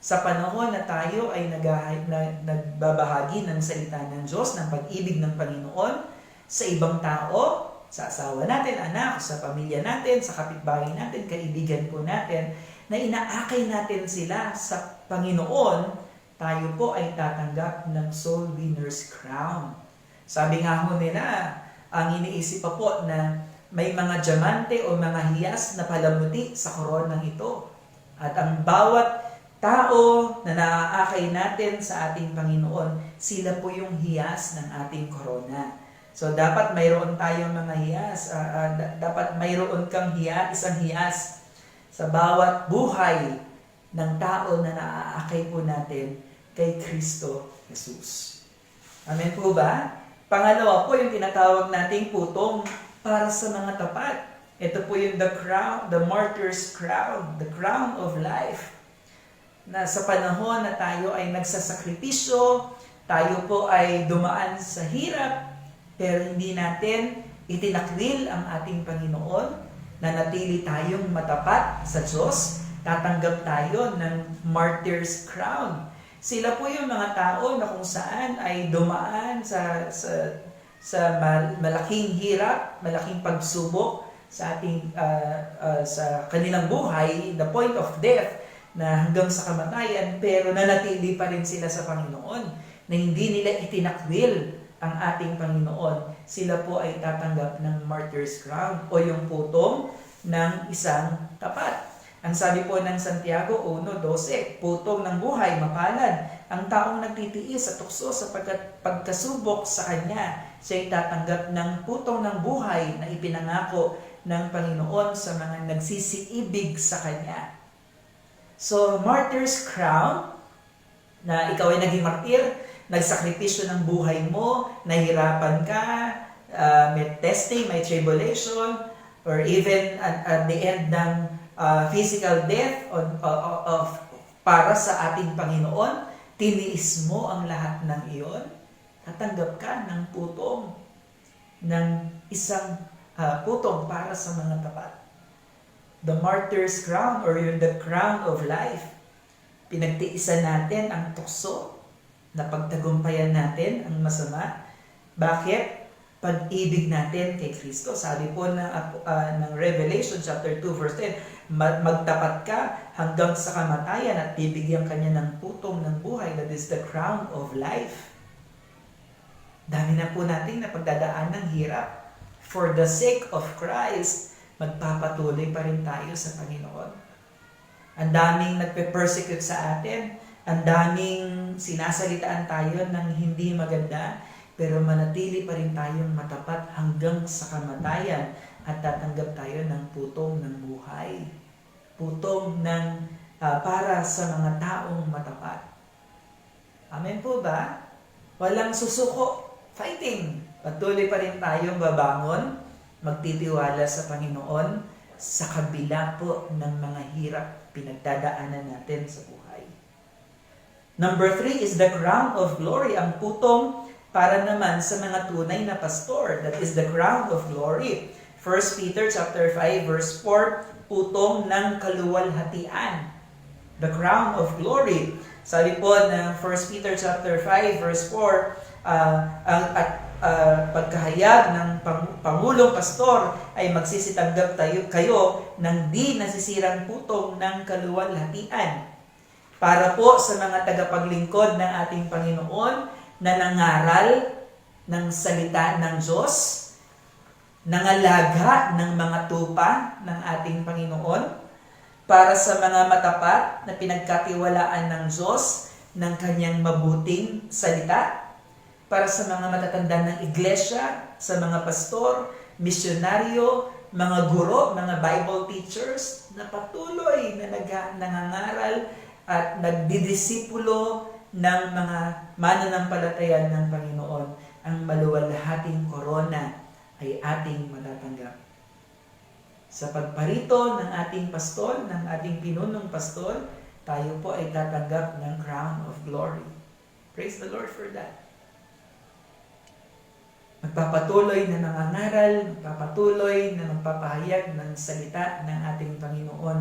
Sa panahon na tayo ay nagbabahagi ng salita ng Diyos, ng pag-ibig ng Panginoon sa ibang tao, sa asawa natin, anak, sa pamilya natin, sa kapitbahay natin, kaibigan po natin, na inaakay natin sila sa Panginoon, tayo po ay tatanggap ng soul winner's crown. Sabi nga ho nila, ang iniisip pa po na may mga diamante o mga hiyas na palamuti sa koronang ito. At ang bawat tao na naaakay natin sa ating Panginoon, sila po yung hiyas ng ating korona. So dapat mayroon tayong mga hiyas, dapat mayroon kang isang hiyas sa bawat buhay ng tao na naaakay po natin kay Kristo Jesus. Amen po ba? Pangalawa po yung tinatawag nating putong para sa mga tapat. Ito po yung the crown, the martyr's crown, the crown of life. Na sa panahon na tayo ay nagsasakripisyo, tayo po ay dumaan sa hirap, pero hindi natin itinakwil ang ating Panginoon, na natili tayong matapat sa Diyos, tatanggap tayo ng martyr's crown. Sila po yung mga tao na kung saan ay dumaan sa malaking hirap, malaking pagsubok sa ating sa kanilang buhay, the point of death, na hanggang sa kamatayan, pero nanatili pa rin sila sa Panginoon, na hindi nila itinakwil ang ating Panginoon. Sila po ay tatanggap ng martyr's crown o yung putong ng isang tapat. Ang sabi po ng Santiago 1:12, putong ng buhay, mapalad ang taong nagtitiis sa tukso sapagkat pagkasubok sa kanya, siya'y tatanggap ng putong ng buhay na ipinangako ng Panginoon sa mga nagsisiibig sa kanya. So, martyr's crown, na ikaw ay naging martir, nagsakripisyo ng buhay mo, nahirapan ka, may testing, may tribulation, or even at the end ng physical death para sa ating Panginoon, tiniis mo ang lahat ng iyon, tatanggap ka ng putong, ng isang putong para sa mga tapat. The martyr's crown or the crown of life. Pinagtiisan natin ang tukso, na pagtagumpayan natin ang masama. Bakit? Pag-ibig natin kay Kristo. Sabi po ng Revelation chapter 2 verse 10, magtapat ka hanggang sa kamatayan at bibigyan kanya ng putong ng buhay, that is the crown of life. Dami na po natin na pagdadaan ng hirap. For the sake of Christ, magpapatuloy pa rin tayo sa Panginoon. Ang daming nagpe-persecute sa atin, ang daming sinasalitaan tayo ng hindi maganda, pero manatili pa rin tayong matapat hanggang sa kamatayan at tatanggap tayo ng putong ng buhay. Putong ng para sa mga taong matapat. Amen po ba? Walang susuko. Fighting. Patuloy pa rin tayong babangon, magtitiwala sa Panginoon sa kabila po ng mga hirap pinagdadaanan natin sa buhay. Number 3 is the crown of glory. Ang putong para naman sa mga tunay na pastor. That is the crown of glory. 1 Peter chapter 5 verse 4, putong ng kaluwalhatian. The crown of glory. Sabi po ng 1 Peter chapter 5 verse 4, pagkahayag ng Pangulong Pastor ay magsisitanggap kayo ng di nasisirang putong ng kaluwalhatian. Para po sa mga tagapaglingkod ng ating Panginoon na nangaral ng salita ng Diyos, nangalaga ng mga tupa ng ating Panginoon, para sa mga matapat na pinagkatiwalaan ng Diyos ng kanyang mabuting salita, para sa mga matatanda ng iglesia, sa mga pastor, misyonaryo, mga guro, mga Bible teachers, na patuloy na nangangaral at nagdidisipulo ng mga mananampalataya ng Panginoon. Ang maluwalhating korona ay ating matatanggap. Sa pagparito ng ating pastol, ng ating pinunong pastol, tayo po ay tatanggap ng crown of glory. Praise the Lord for that. Magpapatuloy na nangangaral, magpapatuloy na magpapahayag ng salita ng ating Panginoon.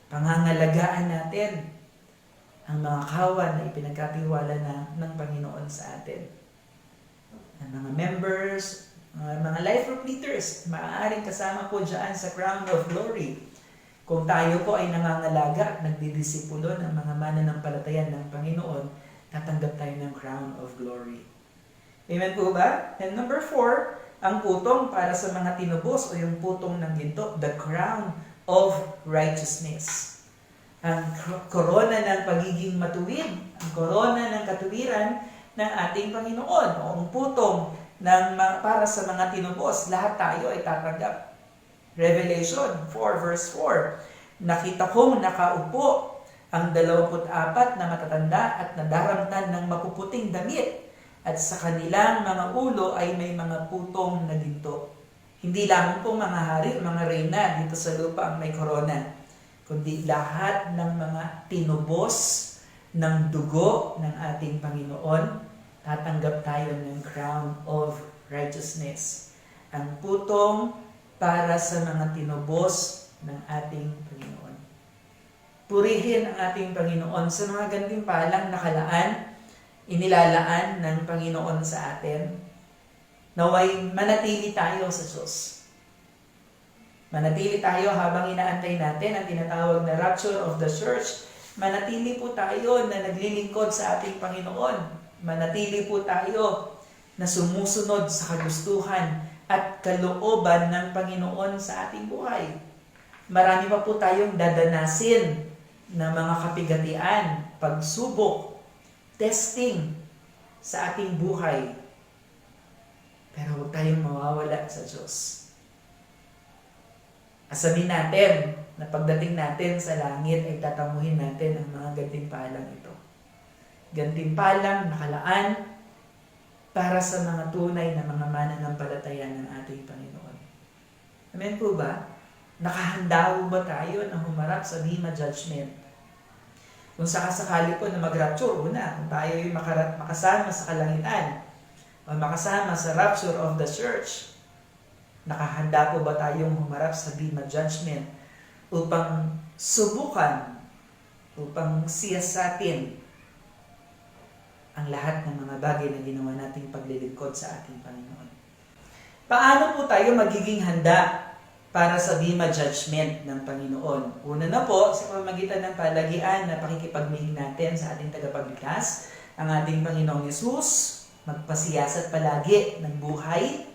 Pangangalagaan natin ang mga kawan na ipinagkatiwala ng Panginoon sa atin. Ang mga members, mga life group leaders, maaaring kasama po dyan sa crown of glory. Kung tayo po ay nangangalaga at nagdidisipulo ng mga mananampalataya ng Panginoon, tatanggap tayo ng crown of glory. Amen po ba? And number 4, ang putong para sa mga tinubos o yung putong ng ginto, the crown of righteousness. Ang korona ng pagiging matuwid, ang korona ng katuwiran ng ating Panginoon, o ang putong para sa mga tinubos, lahat tayo ay tatanggap. Revelation 4 verse 4, nakita kong nakaupo ang 24 na matatanda at nadaramtan ng mapuputing damit, at sa kanilang mga ulo ay may mga putong na ginto. Hindi lamang po mga hari o mga reyna dito sa lupa ang may korona, kundi lahat ng mga tinubos ng dugo ng ating Panginoon, tatanggap tayo ng crown of righteousness. Ang putong para sa mga tinubos ng ating Panginoon. Purihin ang ating Panginoon sa mga gantimpalang nakalaan, inilalaan ng Panginoon sa atin. Naway manatili tayo sa Diyos. Manatili tayo habang inaantay natin ang tinatawag na rapture of the church. Manatili po tayo na naglilingkod sa ating Panginoon. Manatili po tayo na sumusunod sa kagustuhan at kalooban ng Panginoon sa ating buhay. Marami pa po tayong dadanasin na mga kapigatian, pagsubok, testing sa ating buhay. Pero huwag tayong mawawala sa Diyos. Asamin natin na pagdating natin sa langit ay tatamuhin natin ang mga gantimpalang ito. Gantimpalang nakalaan para sa mga tunay na mga mananampalataya ng ating Panginoon. Amen po ba? Nakahanda po ba tayo na humarap sa Bema Judgment? Kung sakasakali po na mag-rapture, una, kung tayo ay makasama sa kalangitan o makasama sa rapture of the church, nakahanda po ba tayong humarap sa Bema Judgment upang subukan, upang siyasatin ang lahat ng mga bagay na ginawa nating paglilingkod sa ating Panginoon? Paano po tayo magiging handa para sa Bema Judgment ng Panginoon? Una na po, sa pamamagitan ng palagian na pakikipagmihing natin sa ating tagapagligtas, ang ating Panginoong Yesus, magpasiyasat palagi ng buhay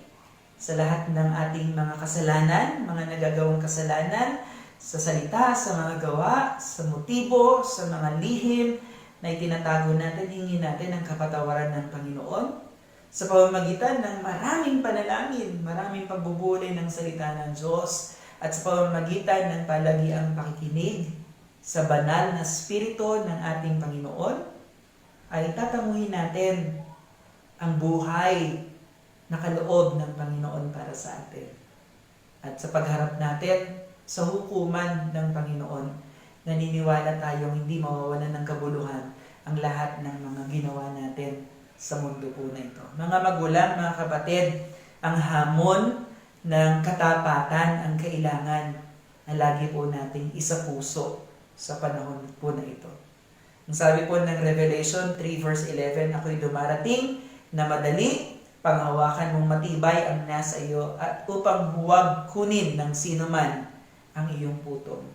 sa lahat ng ating mga kasalanan, mga nagagawang kasalanan, sa salita, sa mga gawa, sa motibo, sa mga lihim na itinatago natin, hingin natin ang kapatawaran ng Panginoon sa pamamagitan ng maraming panalangin, maraming pagbubulay ng salita ng Diyos, at sa pamamagitan ng palagiang pakikinig sa banal na spirito ng ating Panginoon, ay tatamuhin natin ang buhay na kaloob ng Panginoon para sa atin. At sa pagharap natin sa hukuman ng Panginoon, naniniwala tayong hindi mawawalan ng kabuluhan ang lahat ng mga ginawa natin sa mundo po na ito. Mga magulang, mga kapatid, ang hamon ng katapatan ang kailangan na lagi po nating isapuso sa panahon po na ito. Ang sabi po ng Revelation 3 verse 11, ako'y dumarating na madali, panghawakan mong matibay ang nasa iyo at upang huwag kunin ng sino man ang iyong putong.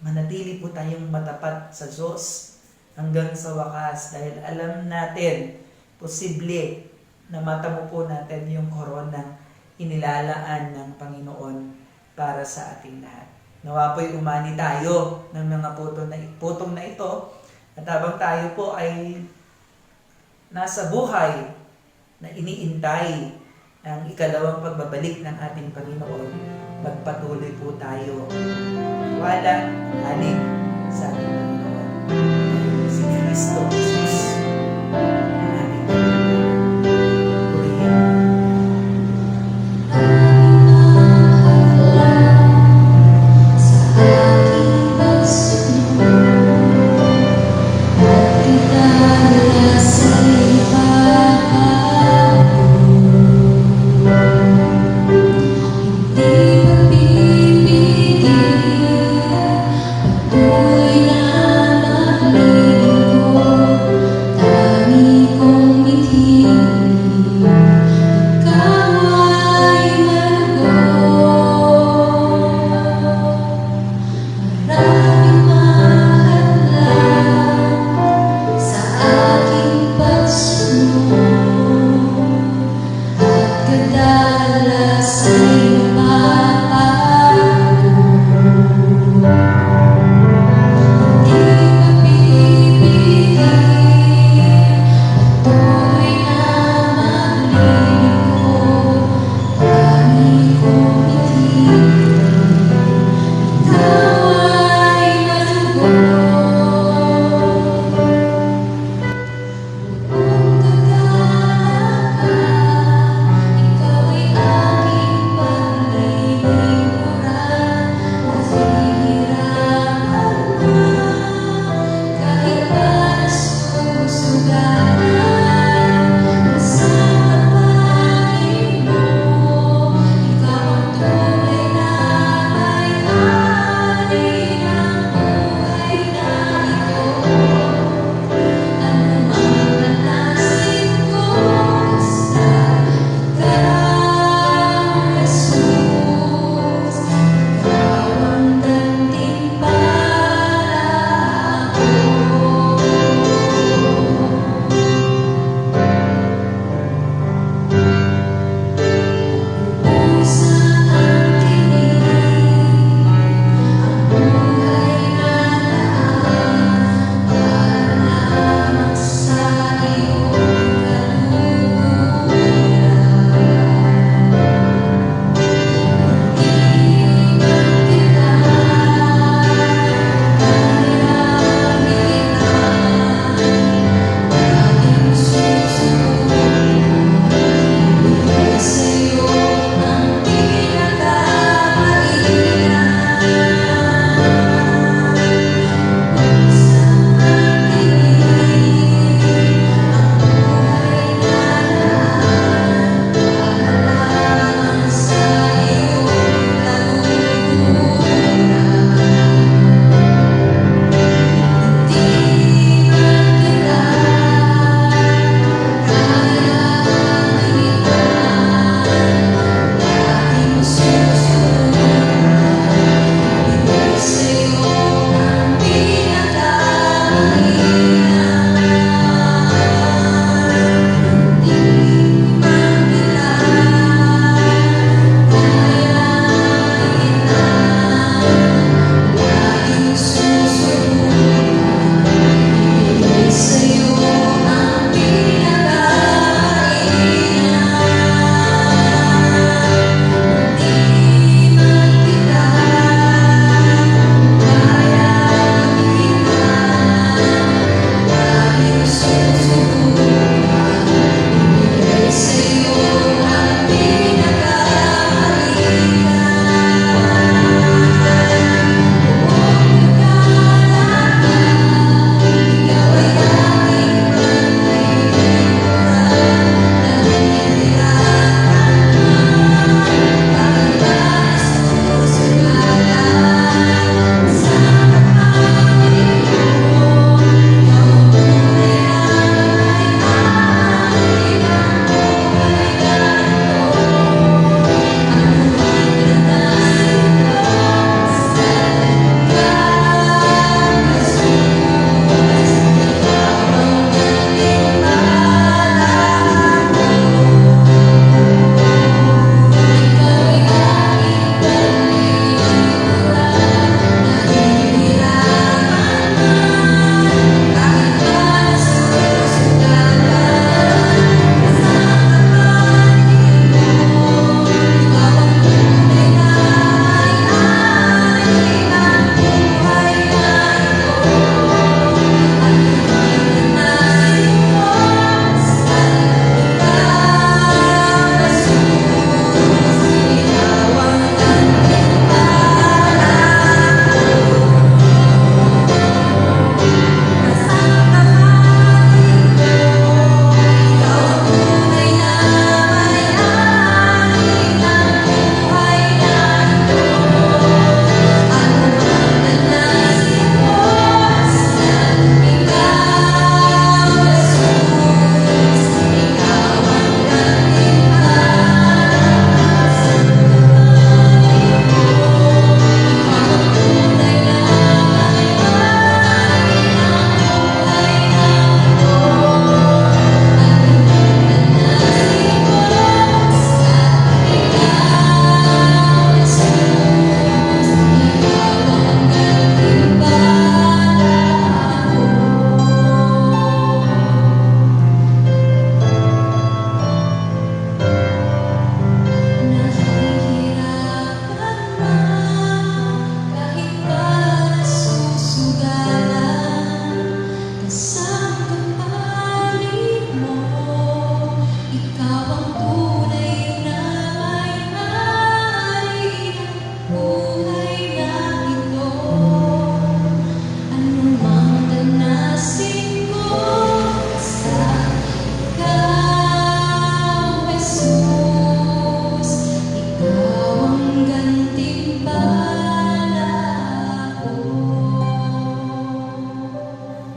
Manatili po tayong matapat sa Diyos hanggang sa wakas dahil alam natin, posible na matamo po natin yung koronang inilalaan ng Panginoon para sa ating lahat. Nawa po'y umani tayo ng mga putong na ito at habang tayo po ay nasa buhay na iniintay ang ikalawang pagbabalik ng ating Panginoon, magpatuloy po tayo wala haling sa ating Panginoon. Si Kristo Jesus, ang ating Panginoon. Purihin. Sa aking pagsunod at itala sa ipagpapalo, hindi mapipigil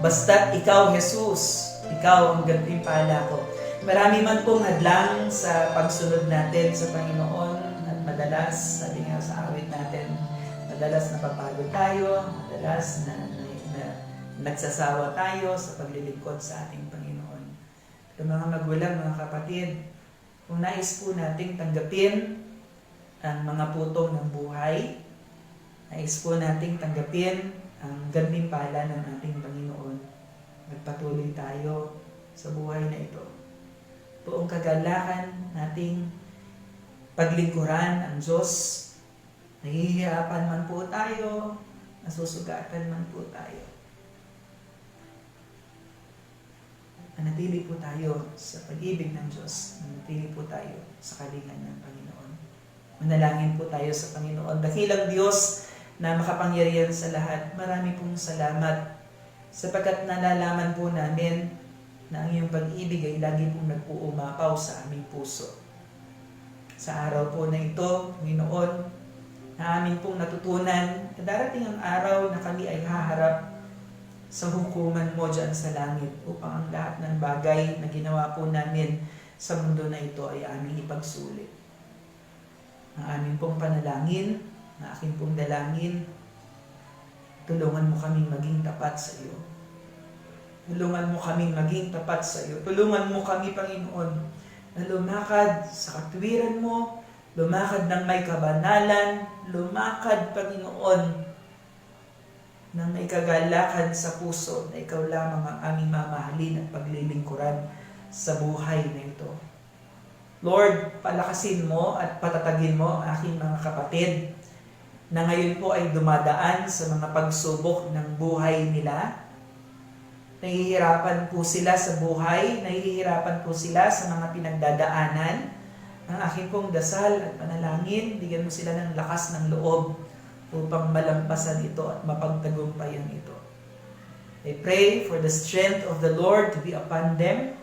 Basta't ikaw, Jesus, ikaw ang gantimpala ko. Marami man pong hadlang sa pagsunod natin sa Panginoon at madalas, sabi nga sa awit natin, madalas napapagod tayo, madalas na nagsasawa tayo sa paglilingkod sa ating Panginoon. Pero mga magulang, mga kapatid, kung nais po nating tanggapin ang mga putong ng buhay, nais po nating tanggapin ang gantimpala ng ating Panginoon, magpatuloy tayo sa buhay na ito. Buong kagalakan nating paglingkuran ang Diyos, nahihirapan man po tayo, nasusugatan man po tayo. Manatili po tayo sa pag-ibig ng Diyos. Manatili po tayo sa kalingan ng Panginoon. Manalangin po tayo sa Panginoon. Dakilang Diyos na makapangyarihan sa lahat, marami pong salamat sapagkat nalalaman po namin na ang iyong pag-ibig ay lagi pong nagpuumapaw sa aming puso. Sa araw po na ito, Panginoon, na amin pong natutunan na darating ang araw na kami ay haharap sa hukuman mo dyan sa langit upang ang lahat ng bagay na ginawa po namin sa mundo na ito ay aming ipagsulit. Ang amin pong panalangin, ang aking pong dalangin, tulungan mo kaming maging tapat sa iyo. Tulungan mo kaming maging tapat sa iyo. Tulungan mo kami, Panginoon, na lumakad sa katwiran mo, lumakad ng may kabanalan, lumakad, Panginoon, ng may kagalakan sa puso na ikaw lamang ang aming mamahalin at paglilingkuran sa buhay na ito. Lord, palakasin mo at patatagin mo ang aking mga kapatid na ngayon po ay dumadaan sa mga pagsubok ng buhay nila. Nahihirapan po sila sa buhay, nahihirapan po sila sa mga pinagdadaanan. Ang aking pong dasal at panalangin, bigyan mo sila ng lakas ng loob upang malampasan ito at mapagtagumpayan ito. I pray for the strength of the Lord to be upon them.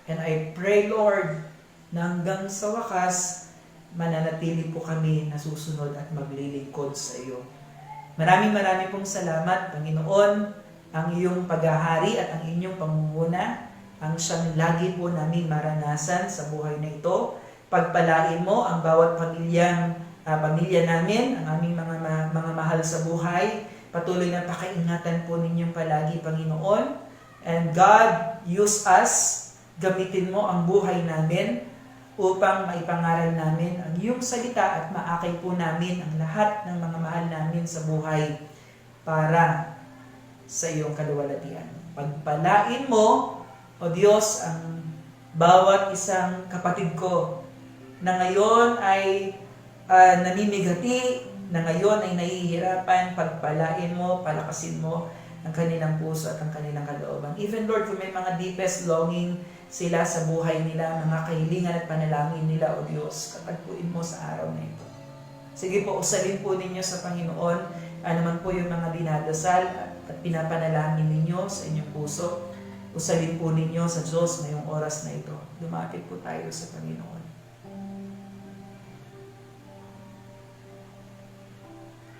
And I pray, Lord, na hanggang sa wakas, mananatili po kami nasusunod at maglilingkod sa iyo. Maraming pong salamat, Panginoon, ang iyong paghahari at ang inyong pamumuna, ang siyang lagi po namin maranasan sa buhay na ito. Pagpalain mo ang bawat pamilya namin, ang aming mga mahal sa buhay. Patuloy na pakaingatan po ninyong palagi, Panginoon. And God, use us, gamitin mo ang buhay namin upang maipangaral namin ang iyong salita at maakay po namin ang lahat ng mga mahal namin sa buhay para sa iyong kaluwalhatian. Pagpalain mo, O Diyos, ang bawat isang kapatid ko na ngayon ay namimigati, na ngayon ay nahihirapan, pagpalain mo, palakasin mo ang kanilang puso at ang kanilang kalooban. Even Lord, kung may mga deepest longing sila sa buhay nila, mga kahilingan at panalangin nila, O Diyos, katagpuin mo sa araw na ito. Sige po, usalin po ninyo sa Panginoon, ano man po yung mga dinadasal at pinapanalangin ninyo sa inyong puso. Usalin po ninyo sa Diyos ngayong oras na ito. Lumapit po tayo sa Panginoon.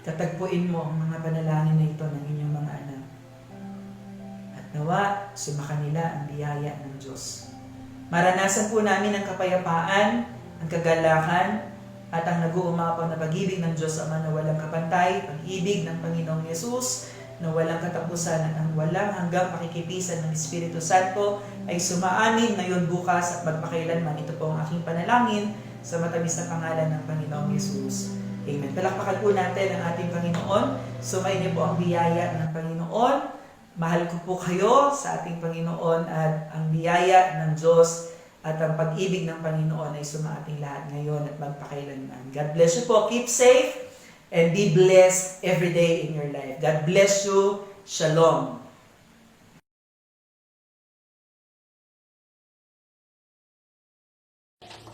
Katagpuin mo ang mga panalangin na ito ng inyong mga anak. At nawa, sumakanila ang biyaya ng Diyos. Maranasan po namin ang kapayapaan, ang kagalakan, at ang nag-uumapaw na pag-ibig ng Diyos Ama na walang kapantay, pag-ibig ng Panginoong Yesus, na walang katapusan at ang walang hanggang pakikipisan ng Espiritu Santo ay sumaamin ngayon, bukas at magpakailanman. Ito po ang aking panalangin sa matamis na pangalan ng Panginoong Yesus. Amen. Palakpakan po natin ang ating Panginoon. Sumayin niyo po ang biyaya ng Panginoon. Mahal ko po kayo sa ating Panginoon at ang biyaya ng Diyos at ang pag-ibig ng Panginoon ay sumaating lahat ngayon at magpakailanman. God bless you po. Keep safe and be blessed every day in your life. God bless you. Shalom.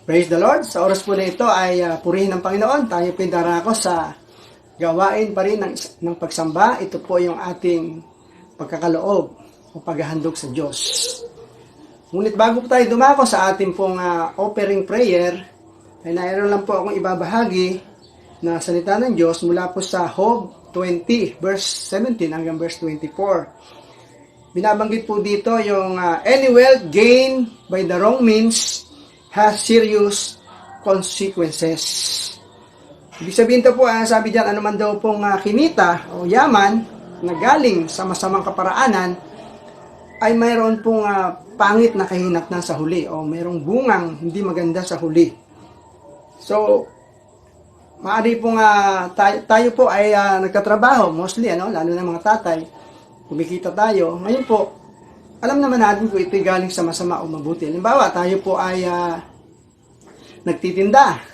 Praise the Lord. Sa oras po na ito ay purihin ng Panginoon. Tayo pindarako sa gawain pa rin ng pagsamba. Ito po yung ating pagkakaloob o paghahandog sa Diyos. Ngunit bago po tayo dumako sa ating pong offering prayer, ay naroon lang po akong ibabahagi na salita ng Diyos mula po sa Job 20 verse 17 hanggang verse 24. binabanggit po dito yung any wealth gained by the wrong means has serious consequences. Ibig sabihin to po, sabi diyan, ano man daw pong kinita o yaman na galing sa masamang kaparaanan ay mayroon pong pangit na kahinatnan sa huli o mayroong bungang hindi maganda sa huli. So, maaari pong tayo po ay nagtatrabaho, mostly, lalo na mga tatay, kumikita tayo. Ngayon po, alam naman natin kung ito'y galing sa masama o mabuti. Halimbawa, tayo po ay nagtitinda.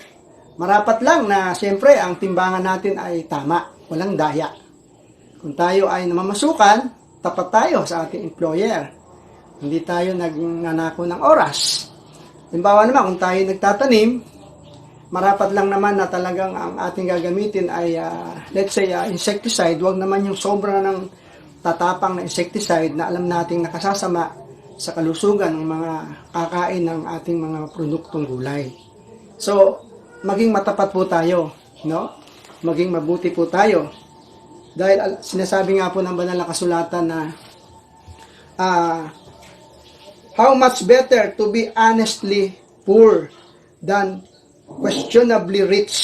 Marapat lang na siyempre ang timbangan natin ay tama, walang daya. Kung tayo ay namamasukan, tapat tayo sa ating employer. Hindi tayo nagnanako ng oras. Halimbawa naman, kung tayo nagtatanim, marapat lang naman na talagang ang ating gagamitin ay, let's say, insecticide. Huwag naman yung sobra ng tatapang na insecticide na alam nating nakasasama sa kalusugan ng mga kakain ng ating mga produktong gulay. So, maging matapat po tayo, no? Maging mabuti po tayo. Dahil sinasabi nga po ng banal na kasulatan na how much better to be honestly poor than questionably rich.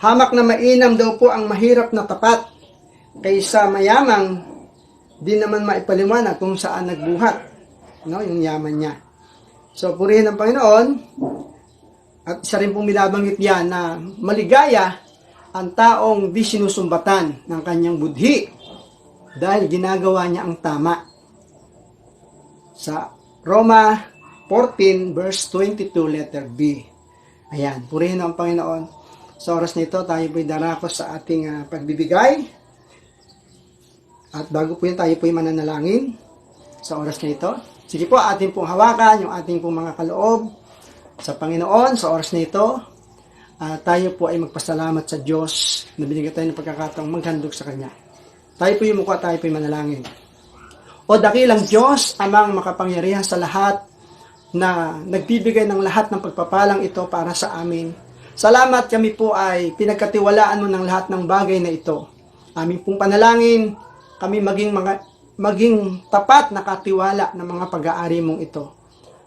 Hamak na mainam daw po ang mahirap na tapat kaysa mayamang di naman maipaliwanag kung saan nagbuhat, no, yung yaman niya. So, purihin ng Panginoon. At isa rin pong binabanggit yan na maligaya ang taong di sinusumbatan ng kanyang budhi dahil ginagawa niya ang tama. Sa Roma 14 verse 22 letter B. Ayan, purihin ang Panginoon. Sa oras na ito, tayo po'y darakos sa ating pagbibigay. At bago po yun, tayo po'y mananalangin sa oras na ito. Sige po, ating pong hawakan yung ating pong mga kaloob sa Panginoon sa oras na ito. Tayo po ay magpasalamat sa Diyos na binigyan tayo ng pagkakataong maghandog sa Kanya. Tayo po yung mukha, tayo po yung manalangin. O dakilang Diyos, amang makapangyarihan sa lahat, na nagbibigay ng lahat ng pagpapalang ito para sa amin. Salamat, kami po ay pinagkatiwalaan mo ng lahat ng bagay na ito. Aming pong panalangin, kami maging tapat na katiwala ng mga pag-aari mong ito.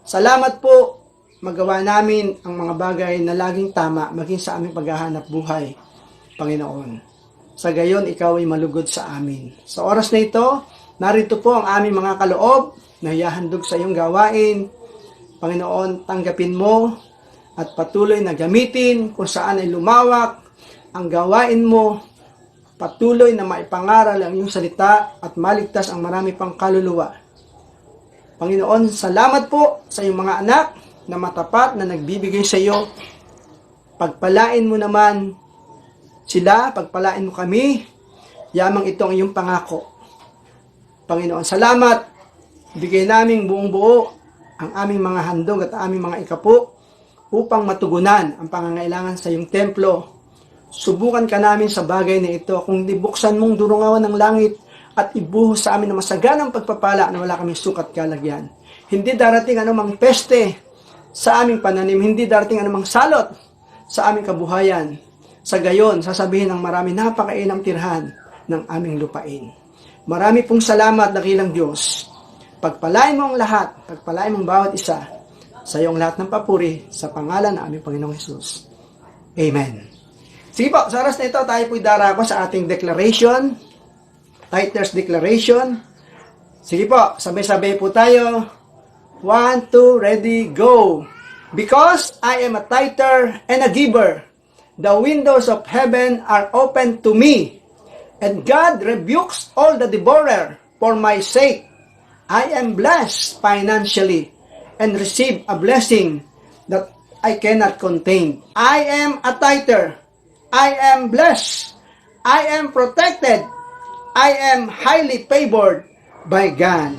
Salamat po, magawa namin ang mga bagay na laging tama, maging sa aming paghahanap buhay, Panginoon. Sa gayon, ikaw ay malugod sa amin. Sa oras na ito, narito po ang aming mga kaloob na hiyahandog sa iyong gawain. Panginoon, tanggapin mo at patuloy na gamitin kung saan ay lumawak ang gawain mo. Patuloy na maipangaral ang iyong salita at maligtas ang marami pang kaluluwa. Panginoon, salamat po sa iyong mga anak na matapat na nagbibigay sa iyo. Pagpalain mo naman sila, pagpalain mo kami, yamang ito ang iyong pangako. Panginoon, salamat. Bigay naming buong buo ang aming mga handog at aming mga ikapo upang matugunan ang pangangailangan sa iyong templo. Subukan ka namin sa bagay na ito kung dibuksan mong durungawan ng langit at ibuhos sa amin na masaganang pagpapala na wala kaming sukat kalagyan. Hindi darating anumang peste sa aming pananim, hindi darating anumang salot sa aming kabuhayan. Sa gayon, sasabihin ng marami, napakainam tirhan ng aming lupain. Marami pong salamat, dakilang Diyos. Pagpalain mo ang lahat, pagpalain mong bawat isa, sa iyong lahat ng papuri, sa pangalan ng aming Panginoong Hesus. Amen. Sige po, sa oras na ito, tayo po'y darako sa ating declaration, Tither's Declaration. Sige po, sabay-sabay po tayo. 1, 2, ready, go! Because I am a tither and a giver, the windows of heaven are open to me, and God rebukes all the devourer for my sake. I am blessed financially and receive a blessing that I cannot contain. I am a tither. I am blessed. I am protected. I am highly favored by God.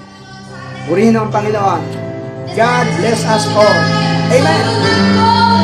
Purihin ang Panginoon. God bless us all. Amen.